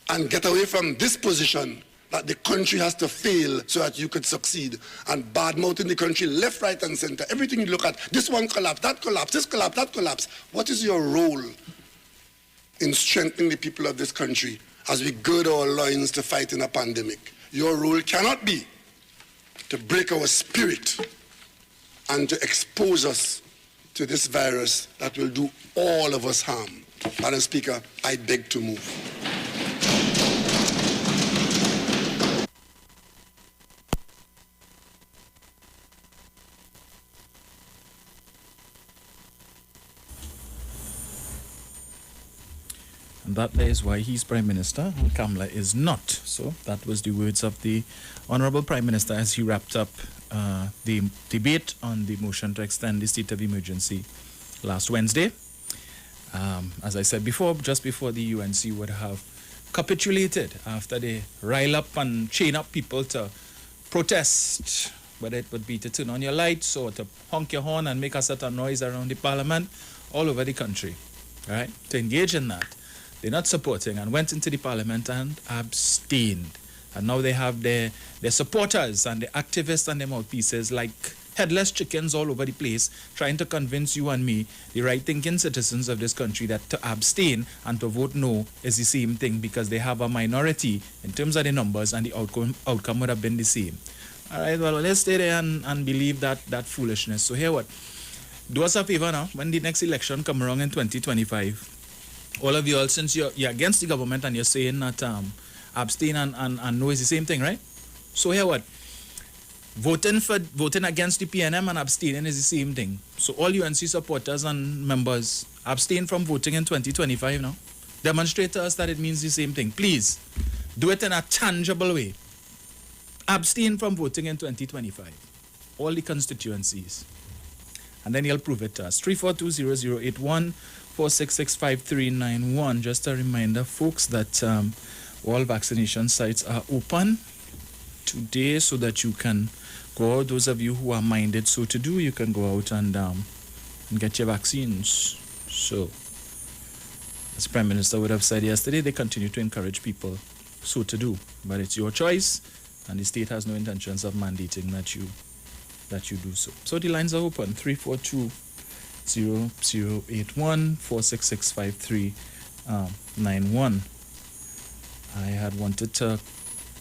and get away from this position that the country has to fail so that you could succeed, and badmouthing the country left, right, and center. Everything you look at, this one collapse, that collapse, this collapse, that collapse. What is your role in strengthening the people of this country as we gird our loins to fight in a pandemic? Your role cannot be to break our spirit and to expose us to this virus that will do all of us harm. Madam Speaker, I beg to move. And that is why he's Prime Minister and Kamala is not. So that was the words of the Honorable Prime Minister as he wrapped up the debate on the motion to extend the state of emergency last Wednesday. As I said before, just before the UNC would have capitulated after they rile up and chain up people to protest, whether it would be to turn on your lights or to honk your horn and make a certain noise around the parliament all over the country, right? To engage in that. They're not supporting and went into the parliament and abstained. And now they have their supporters and the activists and their mouthpieces like headless chickens all over the place, trying to convince you and me, the right-thinking citizens of this country, that to abstain and to vote no is the same thing because they have a minority in terms of the numbers and the outcome would have been the same. All right, well, let's stay there and believe that foolishness. So here what? Do us a favor now, when the next election come around in 2025, all of you all, since you're against the government and you're saying that abstain and no is the same thing, right? So here what? Voting against the PNM and abstaining is the same thing. So all UNC supporters and members, abstain from voting in 2025 now. Demonstrate to us that it means the same thing. Please, do it in a tangible way. Abstain from voting in 2025. All the constituencies. And then you'll prove it to us. 3420081 4665391. Just a reminder, folks, that all vaccination sites are open today so that you can go out. Those of you who are minded so to do, you can go out and get your vaccines. So, as Prime Minister would have said yesterday, they continue to encourage people so to do. But it's your choice, and the state has no intentions of mandating that you do so. So the lines are open, 3420081 4665391. I had wanted to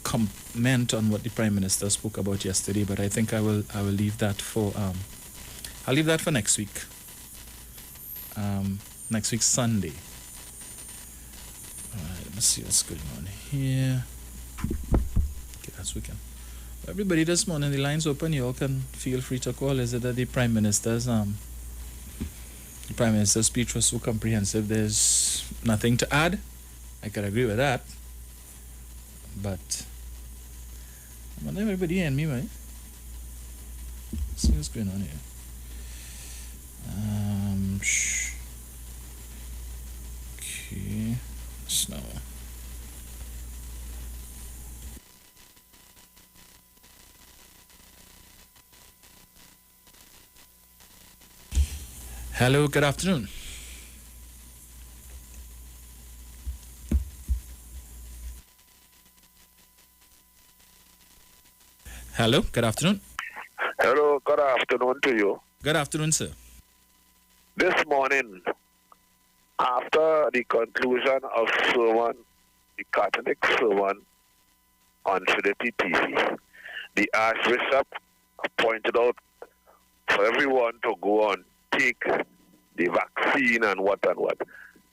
comment on what the Prime Minister spoke about yesterday, but I think I will leave that for next week. Next week Sunday. All right, let's see what's going on here. Okay, that's weekend. Everybody this morning, the line's open. You all can feel free to call. Is it that the Prime Minister's speech was so comprehensive there's nothing to add? I could agree with that. But I want everybody hearing me, right? Let's see what's going on here. Okay. So hello, good afternoon. Hello, good afternoon. Hello, good afternoon to you. Good afternoon, sir. This morning, after the conclusion of sermon, the Catholic sermon on Trinity TV, the Archbishop pointed out for everyone to go and take the vaccine and what.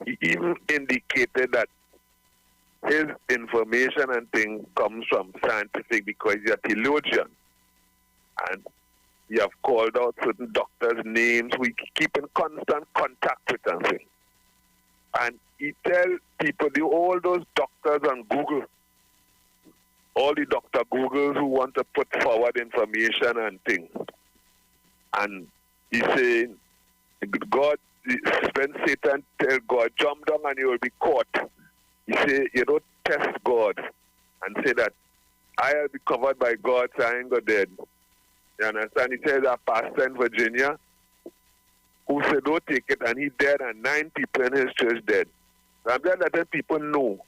He even indicated that his information and thing comes from scientific because he's a theologian. And he have called out certain doctors' names. We keep in constant contact with them. And he tell people, all those doctors on Google, all the Dr. Googles who want to put forward information and things. And he saying, God, when Satan tell God, jump down and you will be caught. He say, you don't test God and say that I'll be covered by God, so I ain't go dead. You understand? He says a pastor in Virginia who said don't take it, and he dead, and 9 people in his church dead. So I'm glad that then people know.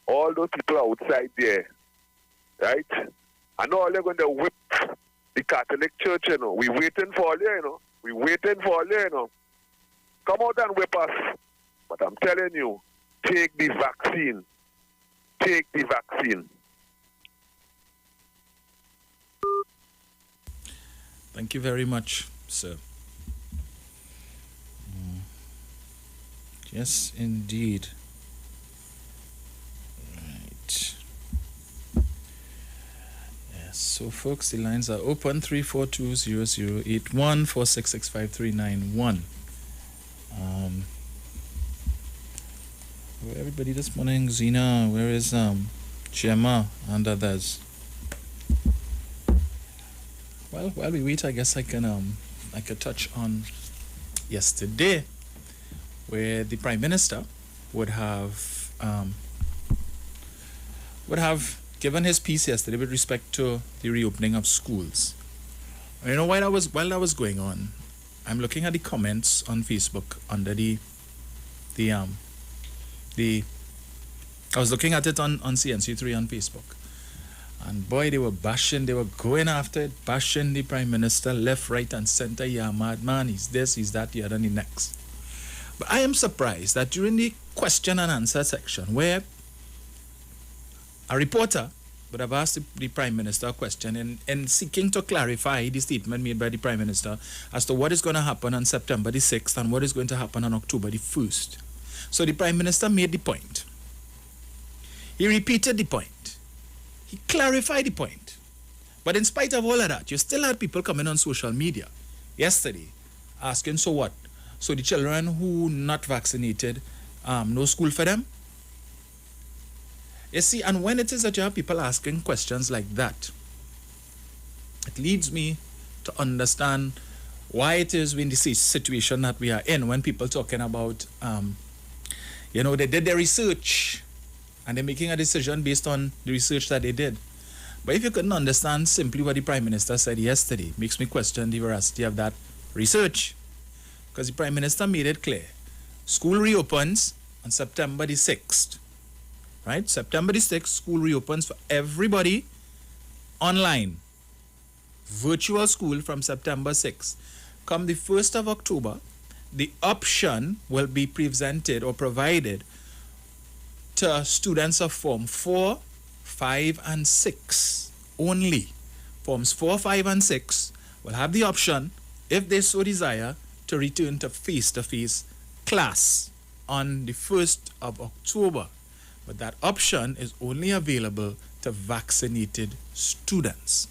All those people outside there, right? I know all they're going to whip the Catholic Church, you know. We waiting for all you, you know. We waiting for all you, you know. Come out and whip us. But I'm telling you, take the vaccine. Take the vaccine. Thank you very much, sir. Yes, indeed. Right. Yes, so folks, the lines are open, 3420081 4665391. Where everybody this morning? Zena, where is Gemma and others? Well, while we wait, I guess I could touch on yesterday, where the Prime Minister would have would have given his piece yesterday with respect to the reopening of schools. You know, while that was going on, I'm looking at the comments on Facebook under I was looking at it on CNC3 on Facebook. And boy, they were going after it, bashing the Prime Minister left, right, and center. Yeah, madman, he's this, he's that, the other, and the next. But I am surprised that during the question and answer section, where a reporter would have asked the Prime Minister a question in seeking to clarify the statement made by the Prime Minister as to what is going to happen on September the 6th and what is going to happen on October the 1st. So the Prime Minister made the point. He repeated the point. He clarified the point. But in spite of all of that, you still had people coming on social media yesterday asking, so what? So the children who not vaccinated, no school for them? You see, and when it is that you have people asking questions like that, it leads me to understand why it is in the situation that we are in when people talking about, they did their research and they're making a decision based on the research that they did. But if you couldn't understand simply what the Prime Minister said yesterday, it makes me question the veracity of that research. Because the Prime Minister made it clear. School reopens on September the 6th. Right? September the 6th, school reopens for everybody online. Virtual school from September 6th. Come the 1st of October, the option will be presented or provided to students of Form 4, 5, and 6 only. Forms 4, 5, and 6 will have the option, if they so desire, to return to face-to-face class on the 1st of October. But that option is only available to vaccinated students.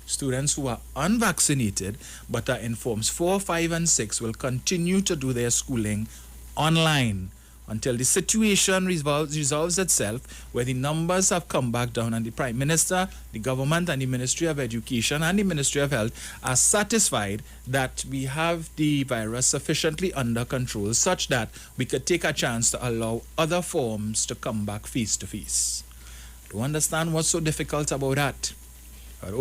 Students who are unvaccinated but are in Forms 4, 5, and 6 will continue to do their schooling online until the situation resolves itself, where the numbers have come back down and the Prime Minister, the government, and the Ministry of Education and the Ministry of Health are satisfied that we have the virus sufficiently under control such that we could take a chance to allow other forms to come back face to face. I don't understand what's so difficult about that. But,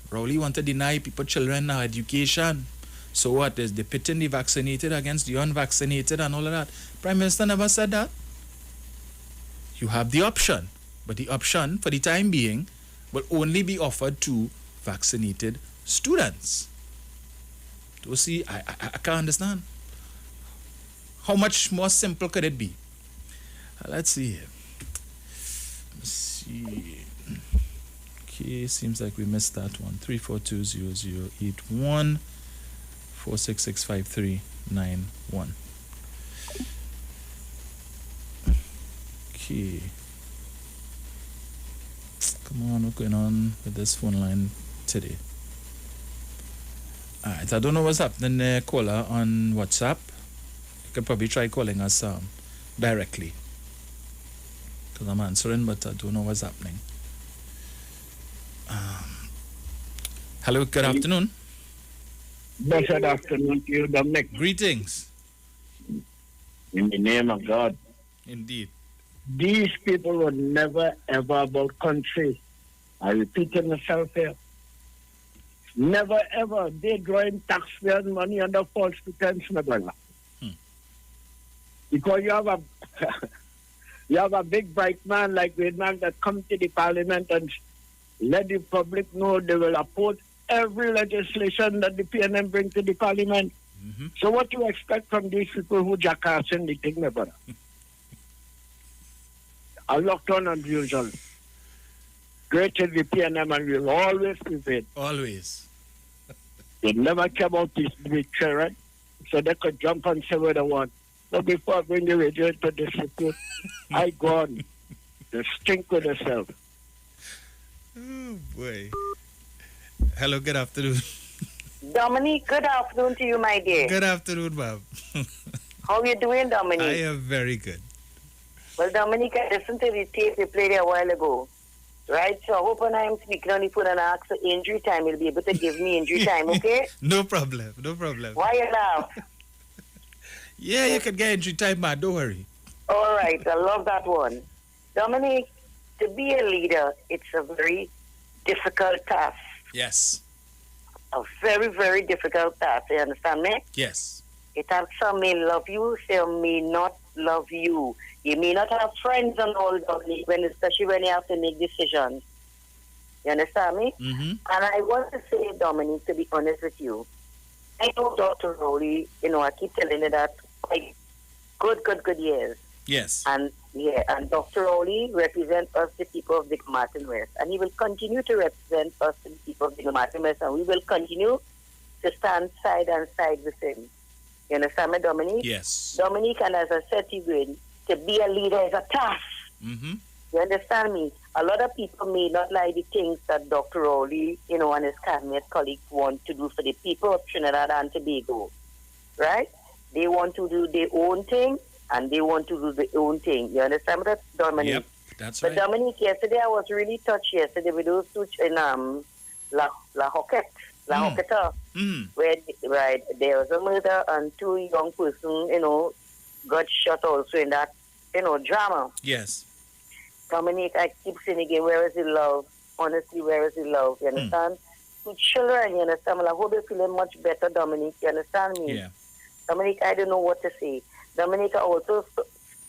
Rowley want to deny people children now education. So what is they pitting the vaccinated against the unvaccinated and all of that? Prime Minister never said that. You have the option, but the option for the time being will only be offered to vaccinated students. So see, I can't understand. How much more simple could it be? Let's see here. Let's see. Okay, seems like we missed that one. 3420081. 4665391. Okay. Come on, what's going on with this phone line today? Alright, I don't know what's happening there, caller on WhatsApp. You could probably try calling us directly. Because I'm answering, but I don't know what's happening. Hello, good afternoon. Blessed afternoon to you, Dominic. Greetings. In the name of God. Indeed. These people were never ever about country. I repeat it myself here. Never ever. They drawing taxpayers' money under false pretense, my brother. Because you have a big bright man like Redman that come to the parliament and let the public know they will oppose every legislation that the PNM bring to the parliament. Mm-hmm. So what you expect from these people who jackassing the thing, my brother? I locked on as usual. Great is the PNM and will always prevail. Always. They never care about this big children, so they could jump and say what they want. But before I bring the radio into this report, I gone. They stink with themselves. Oh boy. Hello, good afternoon. Dominique, good afternoon to you, my dear. Good afternoon, ma'am. How are you doing, Dominique? I am very good. Well, Dominique, I listened to the tape you played a while ago. Right? So I hope when I'm speaking on the phone and I ask for injury time, you'll be able to give me injury time, okay? No problem. Why you laugh? Yeah, you can get injury time, man. Don't worry. All right. I love that one. Dominique, to be a leader, it's a very difficult task. Yes. A very, very difficult task. You understand me? Yes. It has some may love you, some may not love you. You may not have friends and all, especially when you have to make decisions. You understand me? Mm-hmm. And I want to say, Dominique, to be honest with you, I know Dr. Rowley, I keep telling you that quite good years. Yes. And Dr. Rowley represents us, the people of the Martin West. And he will continue to represent us, the people of the Martin West, and we will continue to stand side and side with him. You understand me, Dominique? Yes. Dominique, and as I said to you, to be a leader is a task. Mm-hmm. You understand me? A lot of people may not like the things that Dr. Rowley, and his cabinet colleagues want to do for the people of Trinidad and Tobago. Right? They want to do their own thing, and they want to do their own thing. You understand that, Dominique? Yep, that's but right. Dominique, yesterday I was really touched yesterday with those two in La Hoquette. Where there was a murder and two young persons, got shot also in that, drama. Yes. Dominique, I keep saying again, where is the love? Honestly, where is the love? You understand? Two children, you understand? I hope they're feeling much better, Dominique. You understand me? Yeah. Dominique, I don't know what to say. Dominique, I also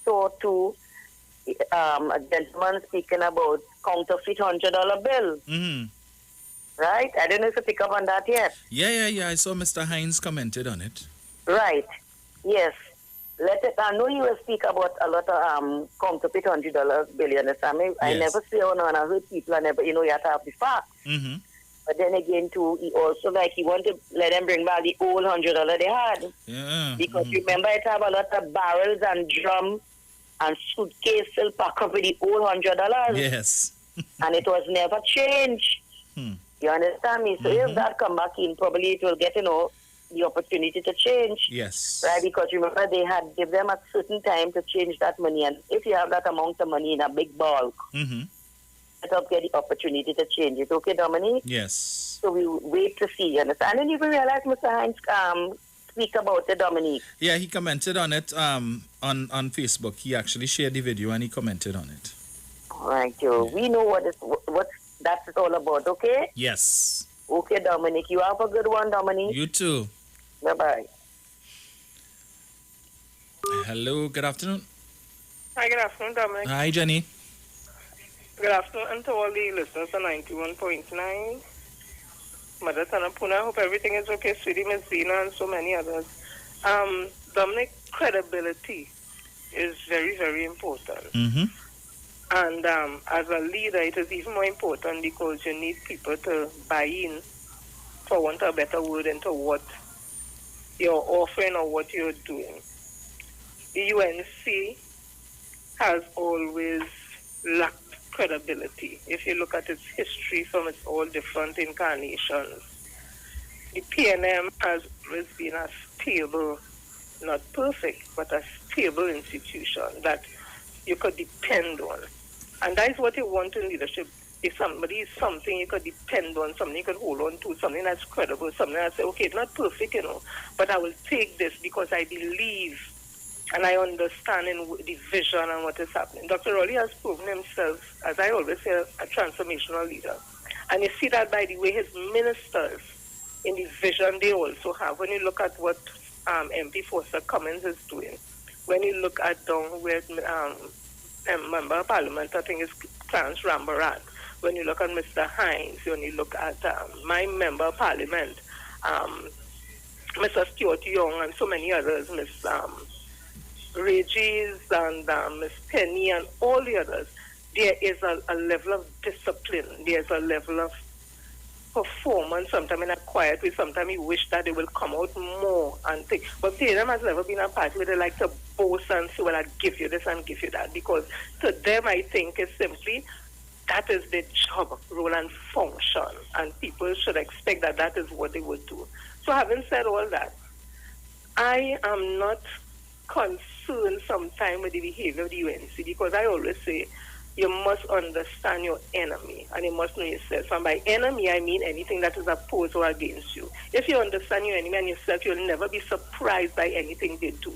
saw two a gentleman speaking about counterfeit $100 bill. Mm-hmm. Right? I don't know if you pick up on that yet. Yeah. I saw Mr. Hines commented on it. Right. Yes. I know you will speak about a lot of counterfeit $100 bill, you understand me? I never say on and I heard people, you have to have the facts. Mm-hmm. But then again, too, he also, he want to let them bring back the old $100 they had. Yeah. Because remember, it have a lot of barrels and drum and suitcase still packed up with the old $100. Yes. And it was never changed. You understand me? So if that come back in, probably it will get, the opportunity to change. Yes. Right? Because remember, they had give them a certain time to change that money. And if you have that amount of money in a big bulk, let us get the opportunity to change it. Okay, Dominique? Yes. So we wait to see. You understand? And you will realize Mr. Hines speak about it, Dominique. Yeah, he commented on it on Facebook. He actually shared the video and he commented on it. All right, Joe. Yeah. We know what that's all about, okay? Yes. Okay, Dominique. You have a good one, Dominique. You too. Bye-bye. Hello, good afternoon. Hi, good afternoon, Dominic. Hi, Jenny. Good afternoon, and to all the listeners on 91.9. Mother Tanapuna, I hope everything is okay. Sweetie Miss Zena and so many others. Dominic, credibility is very, very important. Mm-hmm. And as a leader, it is even more important because you need people to buy in, for want of a better word, into what you're offering or what you're doing. The UNC has always lacked credibility. If you look at its history from its all different incarnations, the PNM has always been a stable, not perfect, but a stable institution that you could depend on. And that is what you want in leadership. If somebody is something you could depend on, something you could hold on to, something that's credible, something that say, okay, it's not perfect, but I will take this because I believe and I understand in the vision and what is happening. Dr. Rowley has proven himself, as I always say, a transformational leader. And you see that by the way his ministers, in the vision they also have. When you look at what MP Foster Cummins is doing, when you look at down where Member of Parliament, I think it's Clarence Rambarat, when you look at Mr. Hines, when you look at my Member of Parliament, Mr. Stuart Young, and so many others, Miss Regis and Miss Penny and all the others, there is a level of discipline. There's a level of performance. Sometimes in a quiet way, sometimes you wish that they will come out more and think. But PNM has never been a party where they like to boast and say, well, I'll give you this and give you that. Because to them, I think it's simply that is their job, role, and function. And people should expect that that is what they would do. So having said all that, I am not concerned sometimes with the behavior of the UNC because I always say you must understand your enemy and you must know yourself. And by enemy, I mean anything that is opposed or against you. If you understand your enemy and yourself, you'll never be surprised by anything they do.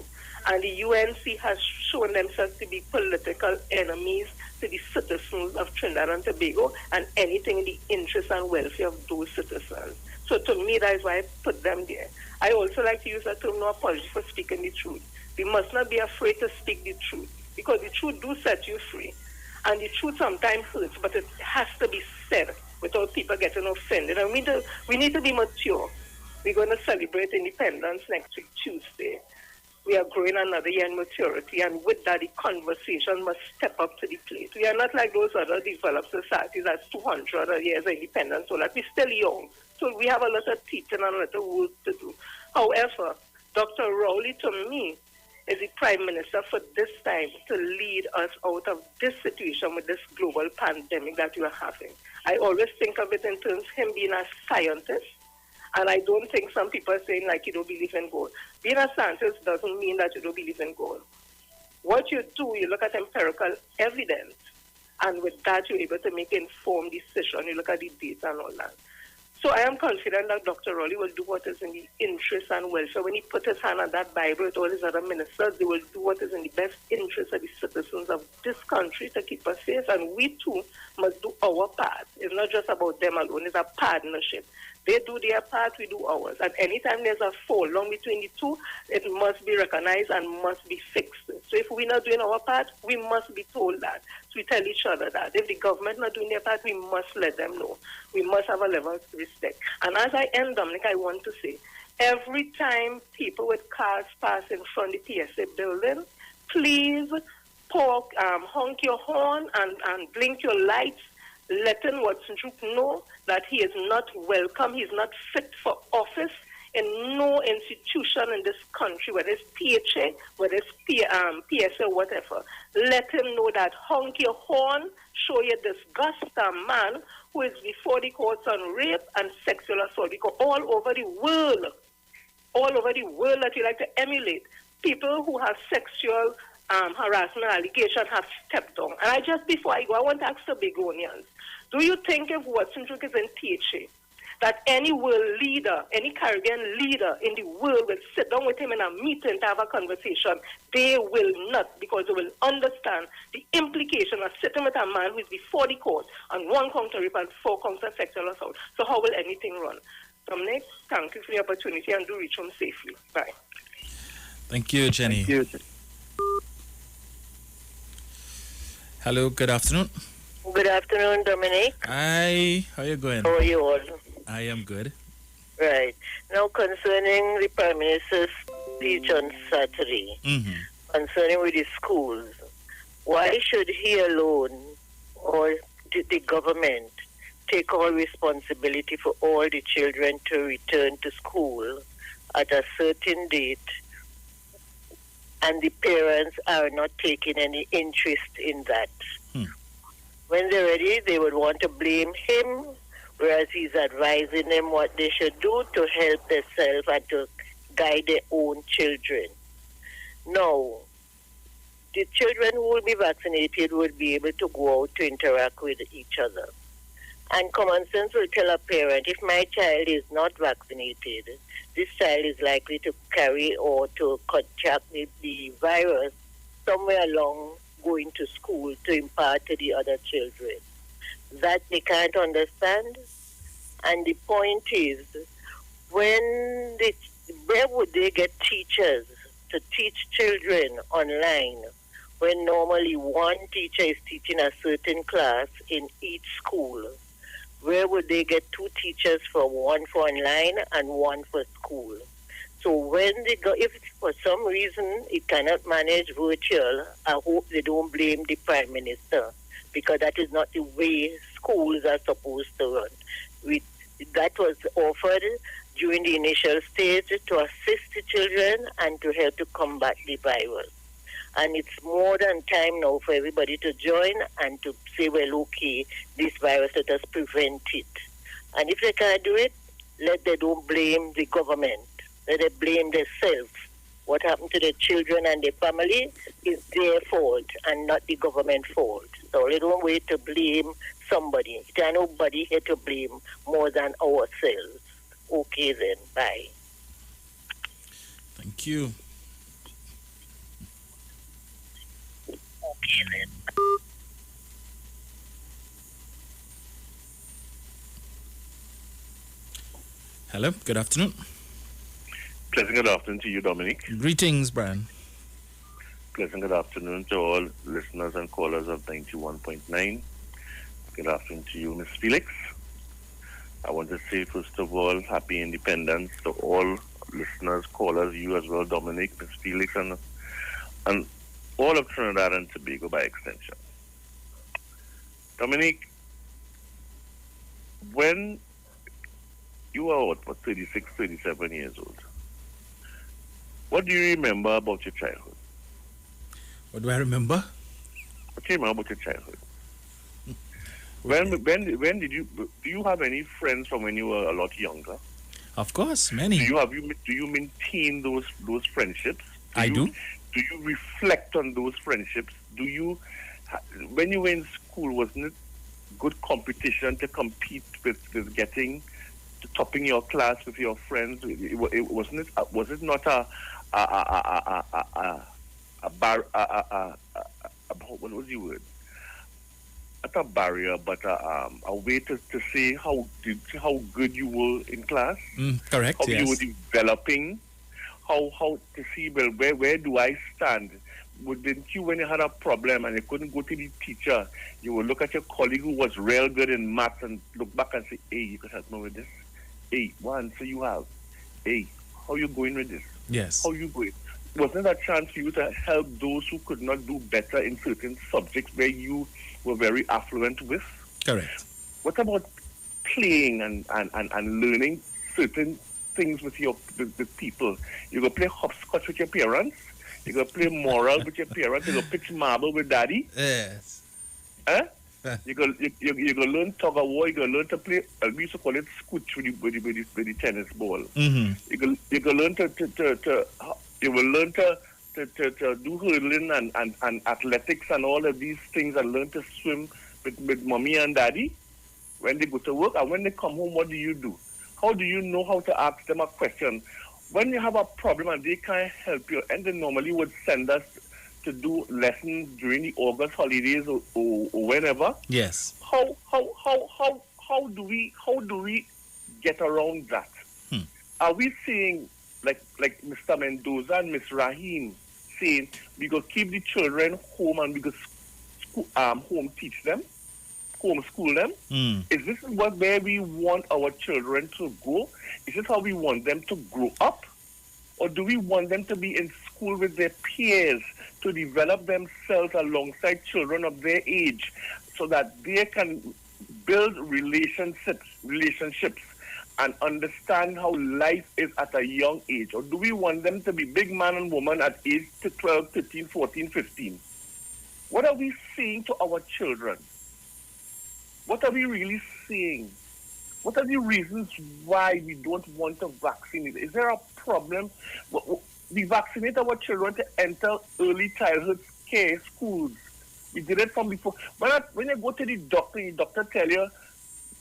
And the UNC has shown themselves to be political enemies to the citizens of Trinidad and Tobago and anything in the interest and welfare of those citizens. So to me, that is why I put them there. I also like to use the term no apology for speaking the truth. We must not be afraid to speak the truth because the truth do set you free. And the truth sometimes hurts, but it has to be said without people getting offended. And we need to be mature. We're going to celebrate independence next week, Tuesday. We are growing another year in maturity, and with that, the conversation must step up to the plate. We are not like those other developed societies that's 200 years of independence, so that we're still young. So we have a lot of teaching and a lot of work to do. However, Dr. Rowley, to me, is the Prime Minister for this time to lead us out of this situation with this global pandemic that we are having. I always think of it in terms of him being a scientist, and I don't think some people are saying like you don't believe in God. Being a scientist doesn't mean that you don't believe in God. What you do, you look at empirical evidence, and with that you're able to make informed decision. You look at the data and all that. So I am confident that Dr. Rowley will do what is in the interest and welfare. When he put his hand on that Bible with all his other ministers, they will do what is in the best interest of the citizens of this country to keep us safe. And we too must do our part. It's not just about them alone. It's a partnership. They do their part, we do ours. And anytime there's a fall along between the two, it must be recognized and must be fixed. So if we're not doing our part, we must be told that. So we tell each other that. If the government not doing their part, we must let them know. We must have a level of respect. And as I end, Dominic, I want to say, every time people with cars pass in front of the PSA building, please honk your horn and blink your lights, letting Watson Troop know that he is not welcome, he's not fit for office in no institution in this country, whether it's PHA, whether it's PSA, whatever. Let him know that honk your horn, show your disgust, a man who is before the courts on rape and sexual assault, because all over the world that you like to emulate, people who have sexual harassment allegation have stepped down. And I just, before I go, I want to ask the Begonians, do you think if Watson Troop is in PHA, that any world leader, any Caribbean leader in the world will sit down with him in a meeting to have a conversation? They will not, because they will understand the implication of sitting with a man who is before the court on 1 count of rape and 4 counts of sexual assault. So how will anything run? Dominic, thank you for the opportunity and do reach home safely. Bye. Thank you, Jenny. Thank you. Hello, good afternoon. Good afternoon, Dominic. Hi, how are you going? How are you all? I am good. Right. Now, concerning the Prime Minister's speech on Saturday, concerning with the schools, why should he alone or the government take all responsibility for all the children to return to school at a certain date, and the parents are not taking any interest in that? When they're ready, they would want to blame him, whereas he's advising them what they should do to help themselves and to guide their own children. Now, the children who will be vaccinated will be able to go out to interact with each other. And common sense will tell a parent, if my child is not vaccinated, this child is likely to carry or to contract the virus somewhere along going to school to impart to the other children. That they can't understand. And the point is, where would they get teachers to teach children online when normally one teacher is teaching a certain class in each school? Where would they get 2 teachers one for online and 1 for school? So when they go, if for some reason it cannot manage virtual, I hope they don't blame the Prime Minister, because that is not the way schools are supposed to run. That was offered during the initial stage to assist the children and to help to combat the virus. And it's more than time now for everybody to join and to say, well, okay, this virus, let us prevent it. And if they can't do it, let them don't blame the government. Let them blame themselves. what happened to the children and the family is their fault and not the government fault. So they don't wait to blame somebody. There's nobody here to blame more than ourselves. Okay then, bye. Thank you. Okay then. Hello, good afternoon. Pleasant good afternoon to you, Dominic. Greetings, Brian. Pleasant good afternoon to all listeners and callers of 91.9. Good afternoon to you, Miss Felix. I want to say, first of all, happy independence to all listeners, callers, you as well, Dominic, Miss Felix, and all of Trinidad and Tobago by extension. Dominic, when you were 36, 37 years old, what do you remember about your childhood? What do I remember? What do you remember about your childhood? When did you, do you have any friends from when you were a lot younger? Of course, many. Do you maintain those friendships? I do. Do you reflect on those friendships? When you were in school, wasn't it good competition to compete with getting to topping your class with your friends? Was it not what was the word? Not a barrier, but a way to say how good you were in class. Correct. How yes. you were developing. How to see, well, where do I stand? Didn't you, when you had a problem and you couldn't go to the teacher, you would look at your colleague who was real good in maths and look back and say, hey, you could help me with this? Hey, what answer you have? Hey, how you going with this? Yes. How you going? Wasn't that a chance for you to help those who could not do better in certain subjects where you were very affluent with? Correct. What about playing and learning certain things with people? You go play hopscotch with your parents? You go play moral with your parents? You go pitch marble with daddy? Yes. Huh? You go learn tug of war. You go learn to play. We used to call it scooch with the tennis ball. Mm-hmm. You go learn you will learn to do hurdling and athletics and all of these things, and learn to swim with mommy and daddy when they go to work. And when they come home, what do you do? How do you know how to ask them a question? When you have a problem and they can't help you, and they normally would send us to do lessons during the August holidays or whenever. Yes. How do we get around that? Are we saying like Mr. Mendoza and Miss Rahim saying we go keep the children home and we go home teach them, homeschool them? Is this where we want our children to go? Is this how we want them to grow up? Or do we want them to be in school with their peers to develop themselves alongside children of their age so that they can build relationships and understand how life is at a young age? Or do we want them to be big man and woman at age 12, 13, 14, 15? What are we saying to our children? What are we really saying? What are the reasons why we don't want to vaccinate? Is there a problem? We vaccinate our children to enter early childhood care schools. We did it from before. When you go to the doctor tell you,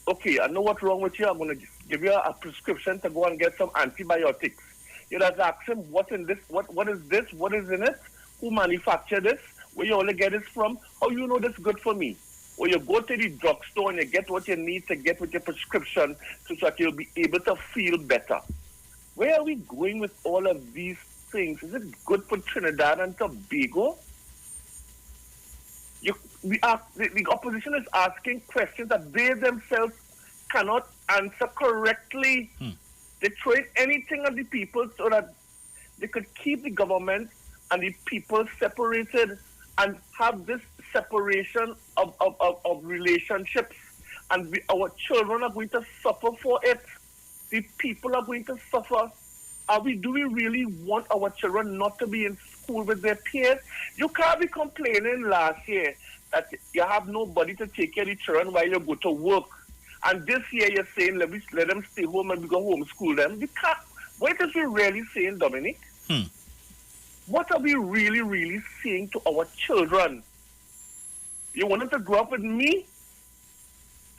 okay, I know what's wrong with you. I'm going to give you a prescription to go and get some antibiotics. You just ask him, what's in this? What is this? What is in it? Who manufactured this? Where you only get it from? How you know this is good for me? Or you go to the drugstore and you get what you need to get with your prescription so that you'll be able to feel better. Where are we going with all of these things? Is it good for Trinidad and Tobago? The opposition is asking questions that they themselves cannot answer correctly. They're throwing anything at the people so that they could keep the government and the people separated and have this separation of relationships. And our children are going to suffer for it. The people are going to suffer. Do we really want our children not to be in school with their peers? You can't be complaining last year that you have nobody to take care of the children while you go to work. And this year you're saying, let them stay home and we go homeschool them. We can't. What is we really saying, Dominic? what are we really, really saying to our children? You want them to grow up with me?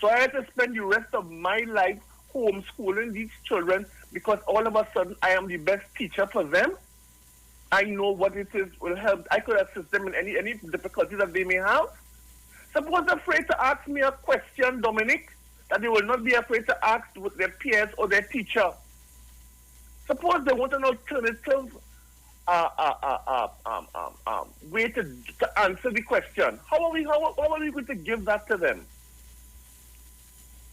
So I have to spend the rest of my life homeschooling these children because all of a sudden I am the best teacher for them? I know what it is will help. I could assist them in any difficulties that they may have. Suppose they're afraid to ask me a question, Dominic, that they will not be afraid to ask with their peers or their teacher. Suppose they want an alternative way to answer the question. How are we going to give that to them?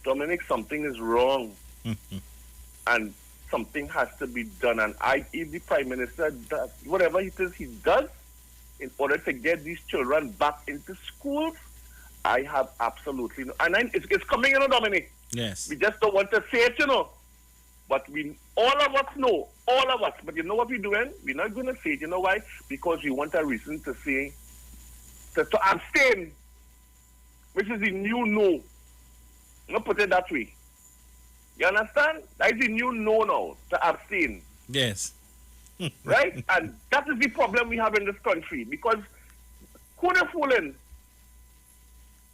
Dominic, something is wrong. And something has to be done. And if the Prime Minister does whatever it is he does in order to get these children back into schools, I have absolutely no. And it's coming, Dominic. Yes. We just don't want to say it, But all of us know, all of us. But you know what we're doing? We're not going to say it. You know why? Because we want a reason to say, to abstain, which is the new no. I'm going to put it that way. You understand? That is the new no now, to abstain. Yes. Right? And that is the problem we have in this country. Because who the fooling?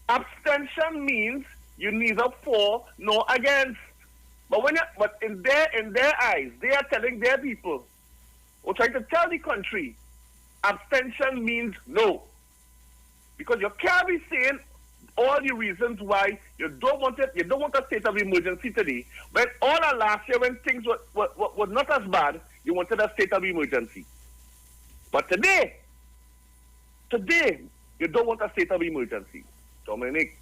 Abstention means you neither for nor against. But in their eyes, they are telling their people, or trying to tell the country, abstention means no. Because you can't be saying all the reasons why you don't want a state of emergency today, when all of last year when things were not as bad, you wanted a state of emergency. But today, you don't want a state of emergency. Dominic,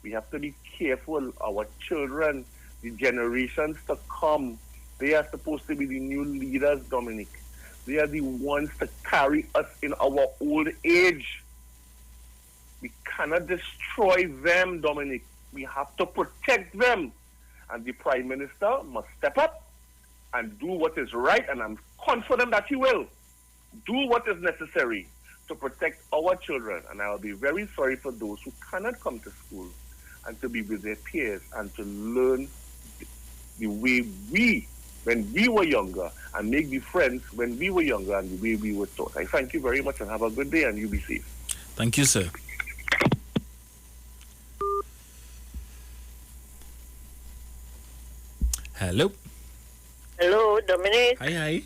we have to be careful. Our children, the generations to come, they are supposed to be the new leaders, Dominic. They are the ones to carry us in our old age. We cannot destroy them, Dominic. We have to protect them. And the Prime Minister must step up and do what is right, and I'm confident that he will do what is necessary to protect our children. And I will be very sorry for those who cannot come to school and to be with their peers and to learn the way when we were younger, and make the friends when we were younger and the way we were taught. I thank you very much and have a good day, and you be safe. Thank you, sir. Hello. Hello, Dominic. Hi.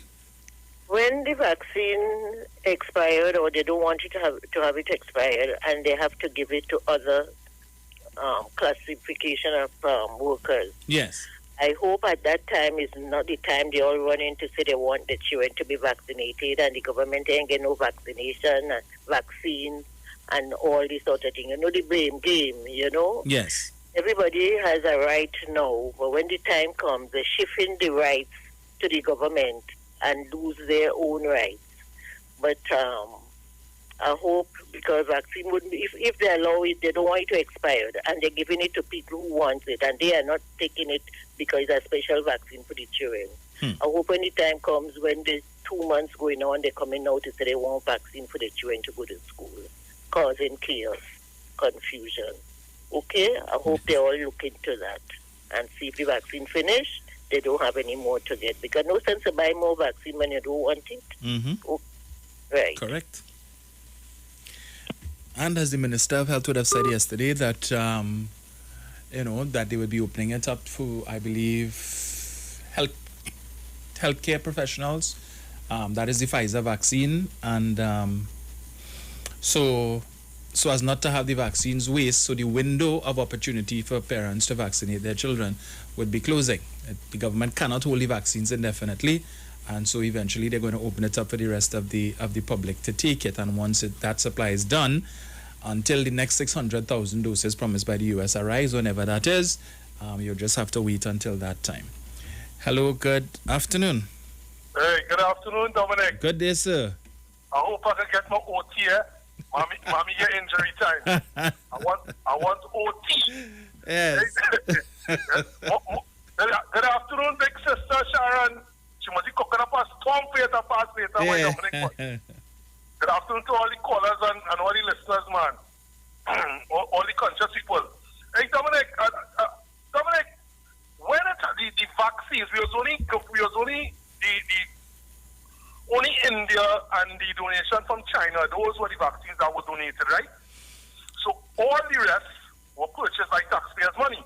When the vaccine expired, or they don't want you to have it expired, and they have to give it to other classification of workers. Yes. I hope at that time is not the time they all run in to say they want the children to be vaccinated, and the government ain't get no vaccination, vaccine, and all this sort of thing. The blame game, Yes. Everybody has a right now, but when the time comes, they're shifting the rights to the government and lose their own rights. But I hope, because vaccine wouldn't, if they allow it, they don't want it to expire, and they're giving it to people who want it, and they are not taking it because it's a special vaccine for the children. I hope when the time comes, when the 2 months going on, they're coming out to say they want vaccine for the children to go to school, causing chaos, confusion. Okay? I hope they all look into that and see if the vaccine finished, they don't have any more to get. Because no sense to buy more vaccine when you don't want it. Mm-hmm. Oh, right. Correct. And as the Minister of Health would have said yesterday, that that they would be opening it up for, I believe, healthcare professionals. That is the Pfizer vaccine, and so as not to have the vaccines waste, so the window of opportunity for parents to vaccinate their children would be closing. The government cannot hold the vaccines indefinitely, and so eventually they're going to open it up for the rest of the public to take it. And once that supply is done, until the next 600,000 doses promised by the U.S. arrives, whenever that is, you'll just have to wait until that time. Hello, good afternoon. Hey, good afternoon, Dominic. Good day, sir. I hope I can get my OT, Mommy, get injury time. I want OT. Yes. Good afternoon, big sister Sharon. She must be cooking up a storm later, fast later. Yeah. Good afternoon to all the callers and all the listeners, man. all the conscious people. Hey, Dominic, when the vaccines, we was only only India and the donation from China, those were the vaccines that were donated, right? So all the rest were purchased by taxpayers' money,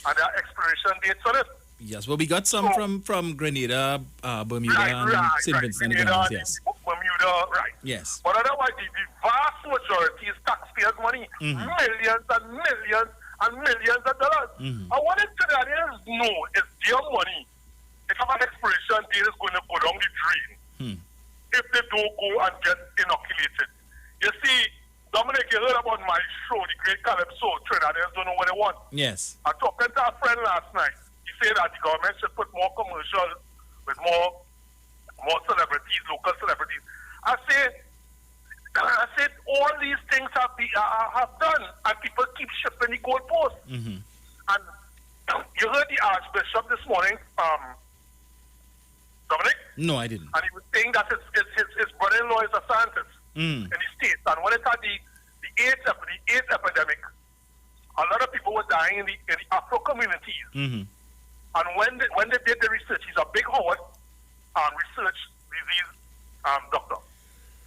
and there are expiration dates on it. Yes, well, we got some from Grenada, Bermuda, and St. Vincent and the Grenadines, yes. Bermuda, right. Yes. But otherwise, the vast majority is taxpayers' money, millions and millions and millions of dollars. And what the Trinidadians know is their money, if an expiration date is going to go down the drain, if they don't go and get inoculated. You see, Dominic, you heard about my show, The Great Calypso. Trinidadians don't know what they want. Yes. I talked to a friend last night. He said that the government should put more commercials with more celebrities, local celebrities. I said all these things have done, and people keep shifting the goalposts. And you heard the Archbishop this morning, Dominic? No, I didn't. And he was saying that his brother-in-law is a scientist in the States. And when it had the AIDS epidemic, a lot of people were dying in the Afro communities. And when they did the research, he's a big Howard research disease doctor.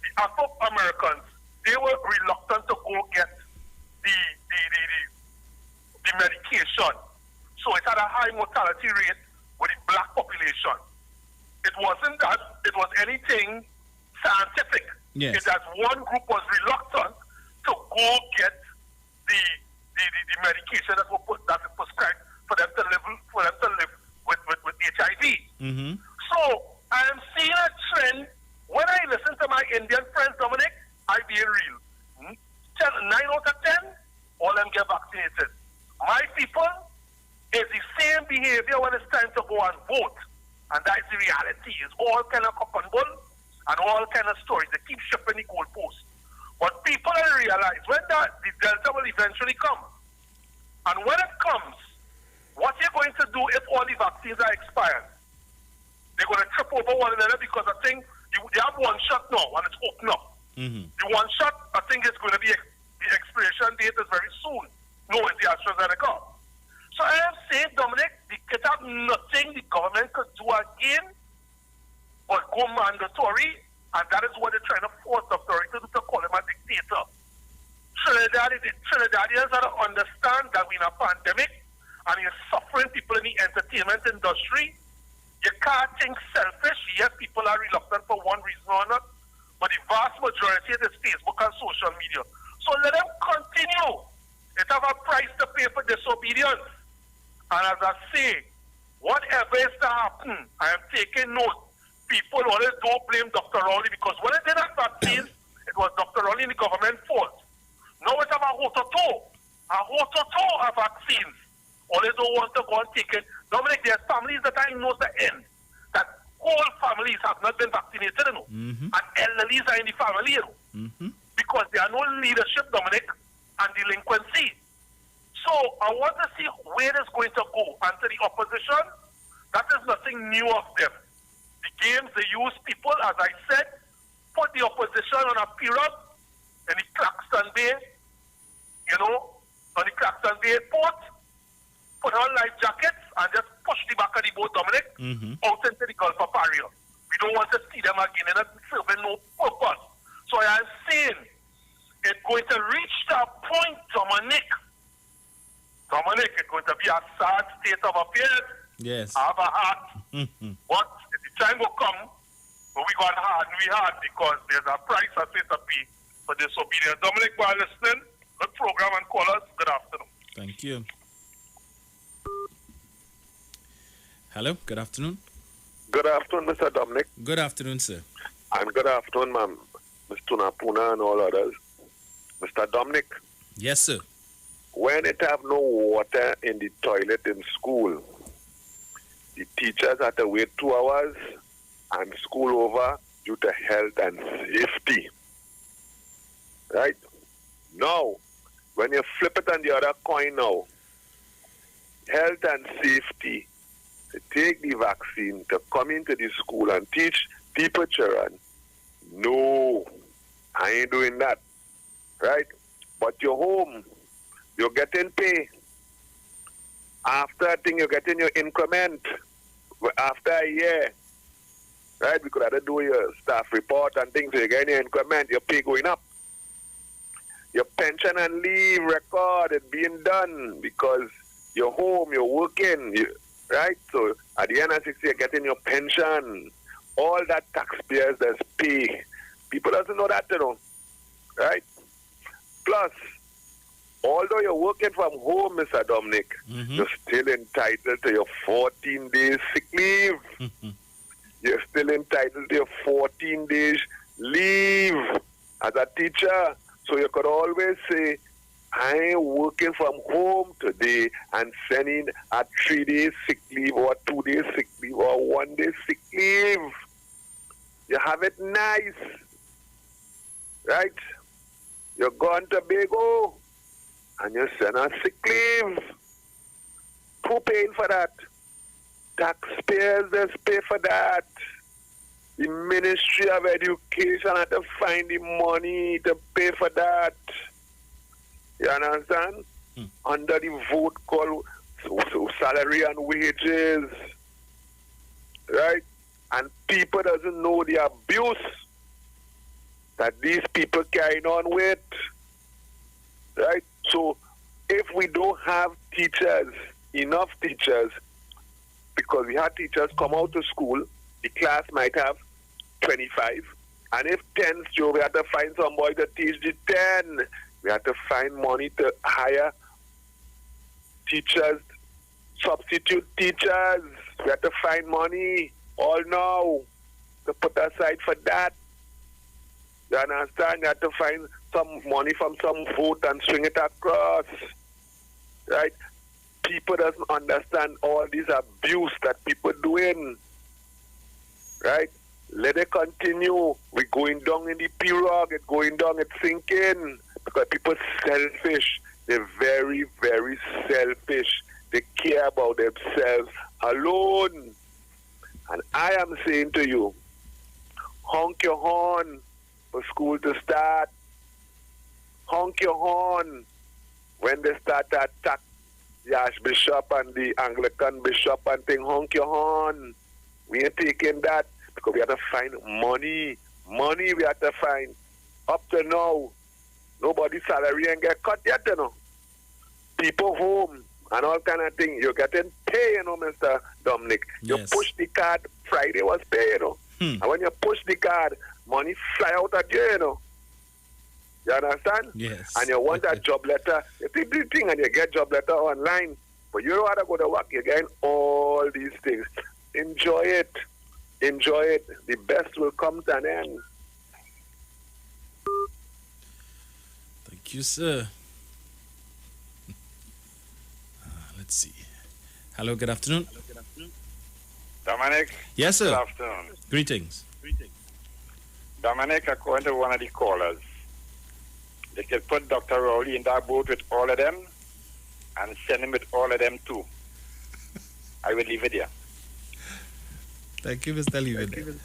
The Afro-Americans, they were reluctant to go get the medication. So it had a high mortality rate with the black population. It wasn't that, it was anything scientific. Yes. It's that one group was reluctant to go get the medication that was prescribed for them to live with HIV. So I am seeing a trend. When I listen to my Indian friends, Dominic, I be real. 9 out of 10, all them get vaccinated. My people is the same behavior when it's time to go and vote. And that's the reality. It's all kind of cup and bull and all kind of stories. They keep shipping the goalposts. But people realize when the Delta will eventually come. And when it comes, what you're going to do if all the vaccines are expired? They're going to trip over one another because I think they have one shot now and it's open up. The one shot, I think it's going to be, the expiration date is very soon. No, it's the AstraZeneca. So I am saying, Dominic, they could have nothing the government could do again but go mandatory, and that is what they're trying to force the authority to do, to call him a dictator. Trinidadians have to understand that we're in a pandemic and you're suffering people in the entertainment industry. You can't think selfish. Yes, people are reluctant for one reason or another, but the vast majority is Facebook and social media. So let them continue. They have a price to pay for disobedience. And as I say, whatever is to happen, I am taking note. People always don't blame Dr. Rowley because when they did that vaccine, it was Dr. Rowley and the government fault. Now it's about a vaccines. Always don't want to go and take it. Dominic, there are families that I know the end. That whole families have not been vaccinated, you know. And elderlies are in the family, you know. Because there are no leadership, Dominic, and delinquency. So I want to see where it's going to go. And to the opposition, that is nothing new of them. The games they use people, as I said, put the opposition on a pirogue in the Claxton Bay, you know, on the Claxton Bay port, put on life jackets and just push the back of the boat, Dominic, out into the Gulf of Paria. We don't want to see them again, and that's serving no purpose. So I am saying it's going to reach that point, Dominic, it's going to be a sad state of affairs. Yes. I have a heart. But if the time will come, but we got hard, we hard because there's a price I face to pay for disobedience. Dominic, while listening, good program and callers, good afternoon. Thank you. Hello, good afternoon. Good afternoon, Mr. Dominic. Good afternoon, sir. And good afternoon, ma'am, Mr. Napuna and all others. Mr. Dominic. Yes, sir. When it have no water in the toilet in school, the teachers have to wait 2 hours and school over due to health and safety. Right? Now, when you flip it on the other coin now, health and safety, to take the vaccine, to come into the school and teach people children, no, I ain't doing that. Right? But you're home, you're getting pay. After I think you're getting your increment after a year. right? Because I do your staff report and things, so you get any increment, your pay going up. Your pension and leave record is being done because you're home, you're working, right? So at the end of 6 years, you're getting your pension. All that taxpayers does pay. People doesn't know that, right? Plus, although you're working from home, Mr. Dominic, you're still entitled to your 14 days sick leave. You're still entitled to your 14 days leave as a teacher. So you could always say, I'm working from home today and sending a 3 days sick leave or 2 days sick leave or 1 day sick leave. You have it nice, right? You're gone to Tobago and you send a sick leave. Who paying for that? Taxpayers just pay for that. The Ministry of Education had to find the money to pay for that. You understand? Under the vote called salary and wages. Right? And people doesn't know the abuse that these people carrying on with. Right? So if we don't have teachers, enough teachers, because we had teachers come out to school, the class might have 25. And if 10 still, we have to find somebody to teach the 10. We have to find money to hire teachers, substitute teachers. We have to find money all now to put aside for that. You understand? You have to find some money from some vote and swing it across. Right? People doesn't understand all this abuse that people doing. Right? Let it continue. We're going down in the pirogue. It's going down. It's sinking. Because people selfish. They're very, very selfish. They care about themselves alone. And I am saying to you, honk your horn for school to start. Honk your horn when they start to attack the Archbishop and the Anglican bishop and thing. Honk your horn. We ain't taking that because we have to find money. Money we have to find. Up to now, nobody's salary ain't get cut yet, People home and all kind of thing. You're getting pay, Mr. Dominic. You push the card, Friday was pay, And when you push the card, money fly out at you, You understand? Yes. And you want that job letter, you take the thing and you get job letter online. But you don't want to go to work, you're getting all these things. Enjoy it. Enjoy it. The best will come to an end. Thank you, sir. Let's see. Hello, good afternoon. Dominic? Yes, sir. Good afternoon. Greetings. Dominic, according to one of the callers, they could put Dr. Rowley in that boat with all of them and send him with all of them too. I will leave it there. Thank you, Mr. Leaven.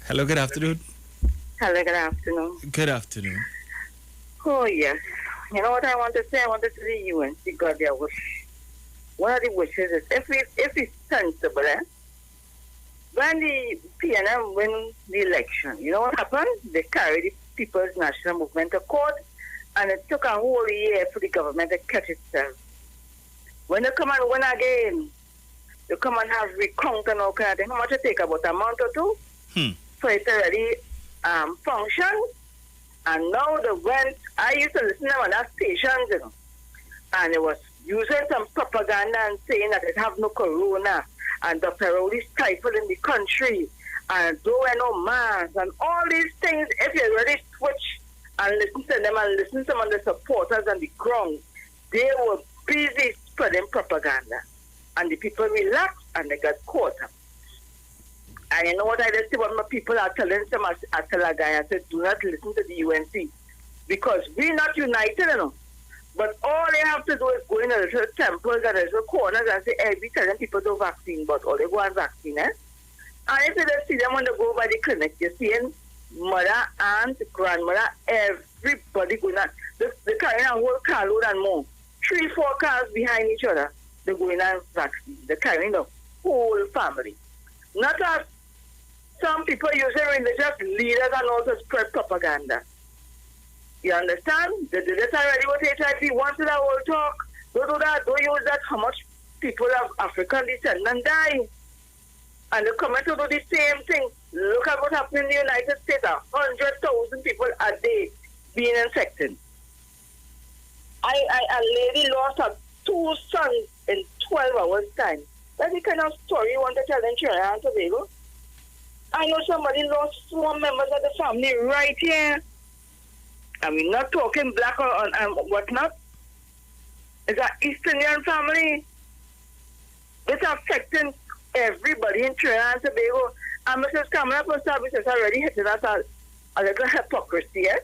Hello, good afternoon. Hello, good afternoon. Good afternoon. Oh, yes. You know what I want to say? I want to say the UNC got their wish. One of the wishes is if it's sensible, when the PNM win the election, you know what happened? They carried the People's National Movement to court, and it took a whole year for the government to catch itself. When they come and win again, they come and have recount and all kind of thing. How much it take? About a month or two? So it's already function. And now the went, I used to listen to them on that station, and it was using some propaganda and saying that it have no corona, and Dr. Rowley stifling the country, and don't wear no mask, and all these things. If you really switch and listen to them and listen to some of the supporters on the ground, they were busy spreading propaganda. And the people relaxed and they got caught up. And you know what I just see what my people are telling them? I tell a guy, I said, do not listen to the UNC. Because we're not united, But all they have to do is go in a little temples and a little corners and say, hey, we telling people to vaccine, but all they go and vaccine, And if you just see them when they go by the clinic, you're seeing mother, aunt, grandmother, everybody going on. They're carrying a whole carload and more. 3-4 cars behind each other. They're going and vaccine. They're carrying the whole family. Not as some people using religious leaders and also spread propaganda. You understand? They did it already with HIV. Once in a whole talk. Don't do that. Don't use that. How much people of African descent die? And they come to do the same thing. Look at what happened in the United States. 100,000 people a day being infected. A lady lost her 2 sons in 12 hours' time. That's the kind of story you want to tell in Trinidad and Tobago. I know somebody lost 4 members of the family right here. And we're not talking black or whatnot. It's an East Indian family. It's affecting everybody in Trinidad and Tobago. And Mrs. Kamala Post Office has already hit us a little hypocrisy, eh?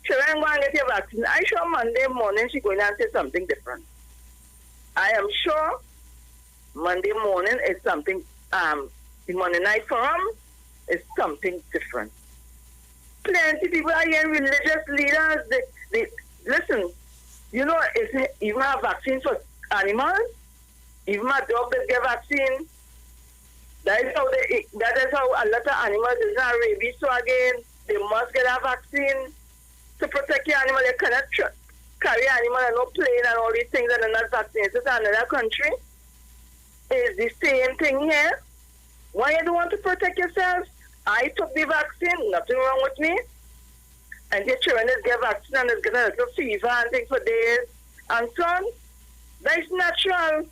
Children go and get your vaccine. I'm sure Monday morning she's going to say something different. I am sure Monday morning is something, the Monday night forum is something different. Plenty people are here, religious leaders. They listen, you know, even have vaccines for animals, even my dog will get vaccine. That is how a lot of animals is not rabies. So again, they must get a vaccine to protect your animal. They cannot carry animal and no plane and all these things and they're not vaccinated in another country. It's the same thing here. Why you don't want to protect yourself? I took the vaccine, nothing wrong with me. And the children is get vaccine and is getting a little fever and things for days and so on. That's natural.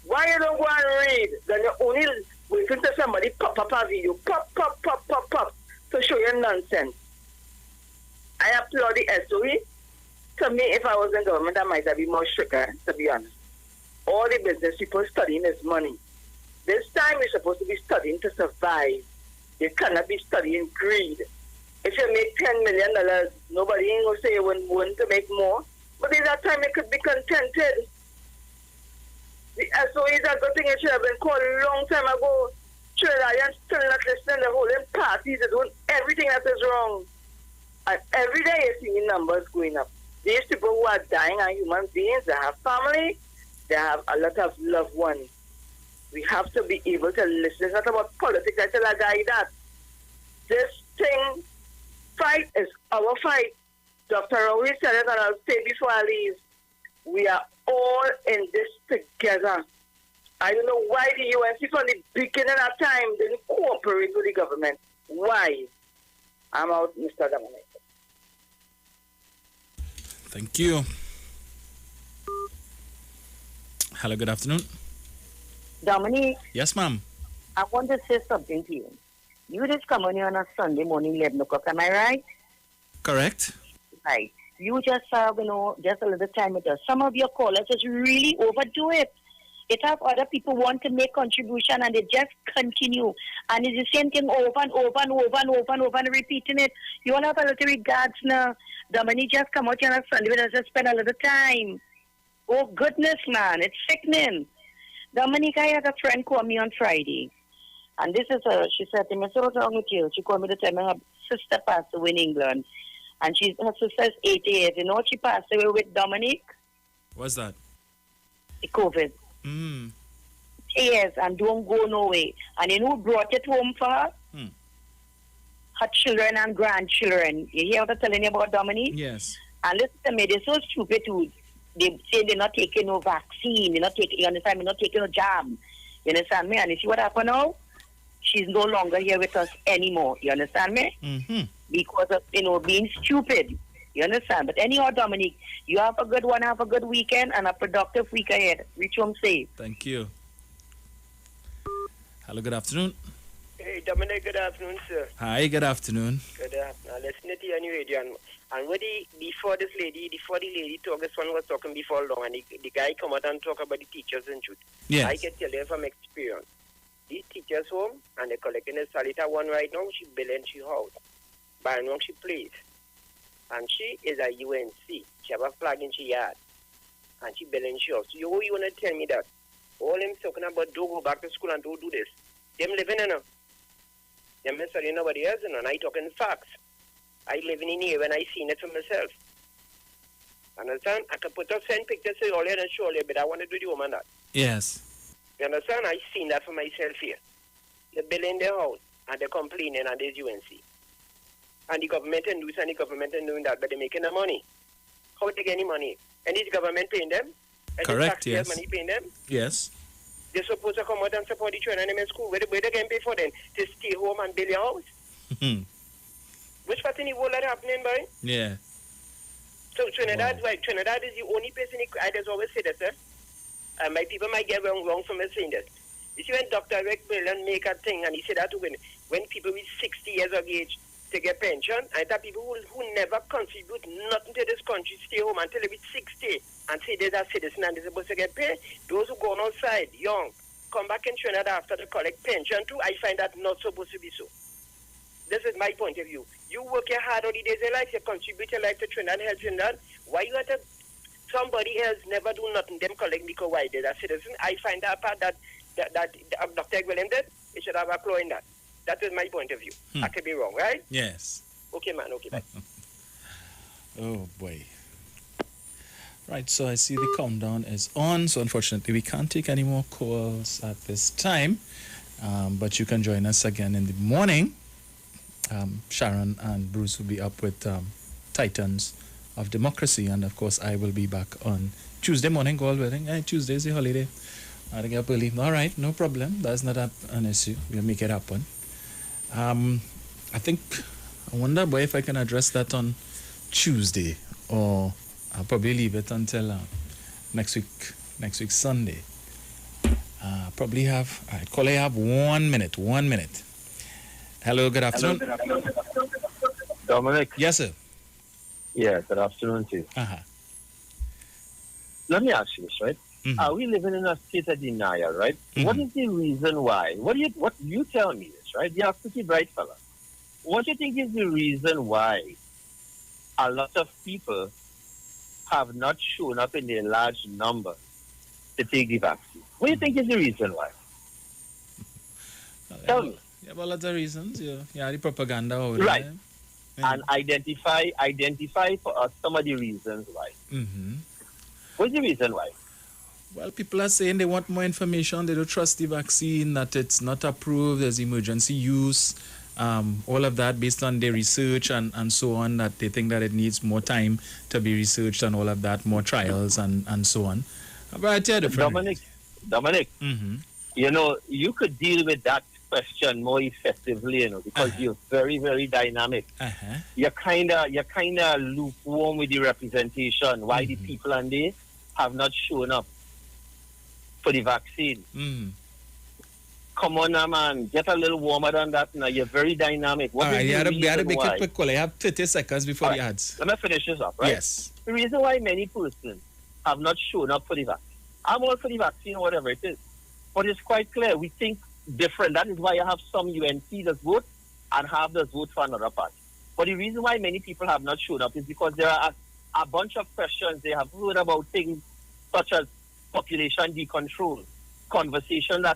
Why you don't go and read? Then you only waiting till somebody pop up a video, pop, to show you nonsense. I applaud the SOE. To me, if I was in government, I might have been more stricter, to be honest. All the business people studying is money. This time we're supposed to be studying to survive. You cannot be studying greed. If you make $10 million, nobody ain't going to say you want to make more. But in that time, you could be contented. The SOE is a good thing. It should have been called a long time ago. Trinidadians still not listening. They're holding parties. They're doing everything that is wrong. And every day you're seeing numbers going up. These people who are dying are human beings. They have family. They have a lot of loved ones. We have to be able to listen. It's not about politics. I tell a guy that this thing, fight is our fight. Dr. Rowley said it, and I'll say before I leave, we are all in this together. I don't know why the UNC from the beginning of time didn't cooperate with the government. Why? I'm out, Mr. Dominic. Thank you. Hello, good afternoon. Dominic. Yes, ma'am. I want to say something to you. You just come on here on a Sunday morning, 11 o'clock, am I right? Correct. Right. You just have, just a little time with us. Some of your callers just really overdo it. It have other people want to make contribution and they just continue. And it's the same thing over and over and over and over and over and repeating it. You all have a little regards now. Dominic just come out here on a Sunday with us and spend a little time. Oh, goodness, man. It's sickening. Dominic, I had a friend call me on Friday. And this is her. She said to me, so what's wrong with you? She called me to tell me her sister passed away in England. And her sister is 88. You know what she passed away with, Dominic? What's that? COVID. Yes, and don't go no way. And you know who brought it home for her? Her children and grandchildren. You hear what I'm telling you about, Dominic? Yes. And listen to me, they're so stupid too. They say they're not taking no vaccine. They're not taking, you understand? They're not taking no jab. You understand me? And you see what happened now? She's no longer here with us anymore. You understand me? Mm-hmm. Because of, being stupid. You understand? But anyhow, Dominic, you have a good one, have a good weekend, and a productive week ahead. Reach home safe. Thank you. Hello, good afternoon. Hey, Dominic, good afternoon, sir. Hi, good afternoon. Good afternoon. I listen to you on your radio, and before the lady talk, this one was talking before long, and the guy come out and talk about the teachers and shoot. Yes. I can tell you from experience. These teachers home, and they're collecting a salita one right now, she billing she house. By now she plays. And she is a UNC. She have a flag in she yard. And she billing she house. So you want to tell me that? All them talking about don't go back to school and don't do this. Them living in a. Them sorry nobody else and I talking facts. I living in here when I seen it for myself. Understand? I can put up send pictures to all and show you, but I want to do the woman that. Yes. You understand? I seen that for myself here. They're building their house and they're complaining and there's UNC. And the government and this and the government and doing that, but they're making the money. How they get any money? And is the government paying them? And Correct, the yes. money paying them? Yes. They're supposed to come out and support the children in school. Where they can pay for them to stay home and build your house? Which part in the world that happening, boy? Yeah. So Trinidad, right? Trinidad is the only place in the... I just always say that, sir. And my people might get wrong for me saying that. You see, when Dr. Rick Millen make a thing, and he said that when people with 60 years of age to get pension, and that people who never contribute nothing to this country stay home until they be 60 and say they're a citizen and they're supposed to get paid. Those who go on outside, young, come back in Trinidad after they collect pension too, I find that not supposed to be so. This is my point of view. You work your hard all the days of your life, you contribute your life to Trinidad, help Trinidad. Why you have to somebody else never do nothing, them collect because why they're a citizen? I find that part that Dr. William did, he should have a claw in that. That is my point of view. I could be wrong, right? Yes. Okay, man. Okay, bye. Oh, boy. Right, so I see the countdown is on. So unfortunately, we can't take any more calls at this time. But you can join us again in the morning. Sharon and Bruce will be up with Titans of Democracy. And, of course, I will be back on Tuesday morning. God willing. Tuesday is a holiday. I get up early. All right, no problem. That's not an issue. We'll make it happen. I wonder, boy, if I can address that on Tuesday, or I'll probably leave it until next week Sunday. Probably have, all right, call, I have 1 minute. Hello, good afternoon. Dominic? Yes, sir. Yeah, good afternoon to you. Let me ask you this, right? Are we living in a state of denial, right? What is the reason why? What you tell me this, right? You're a pretty bright fella. What do you think is the reason why a lot of people have not shown up in their large number to take the vaccine? What do you think is the reason why? Tell me. Yeah, well, lots of reasons. Yeah, the propaganda over right. there. And identify for us some of the reasons why. What's the reason why? Well, people are saying they want more information. They don't trust the vaccine, that it's not approved, there's emergency use, all of that based on their research and so on, that they think that it needs more time to be researched and all of that, more trials and so on. But I tell you, Dominic, you know, you could deal with that question more effectively, you know, because you're very, very dynamic. You're kind of lukewarm with the representation. Why the people and they have not shown up for the vaccine. Come on now, man. Get a little warmer than that now. You're very dynamic. What is the reason why? Make it quick, call. I have 30 seconds before the ads. Let me finish this up, right? Yes. The reason why many persons have not shown up for the vaccine. I'm all for the vaccine, whatever it is. But it's quite clear. We think different. That is why you have some UNC that vote and have the vote for another party. But the reason why many people have not shown up is because there are a bunch of questions. They have heard about things such as population decontrol, conversation that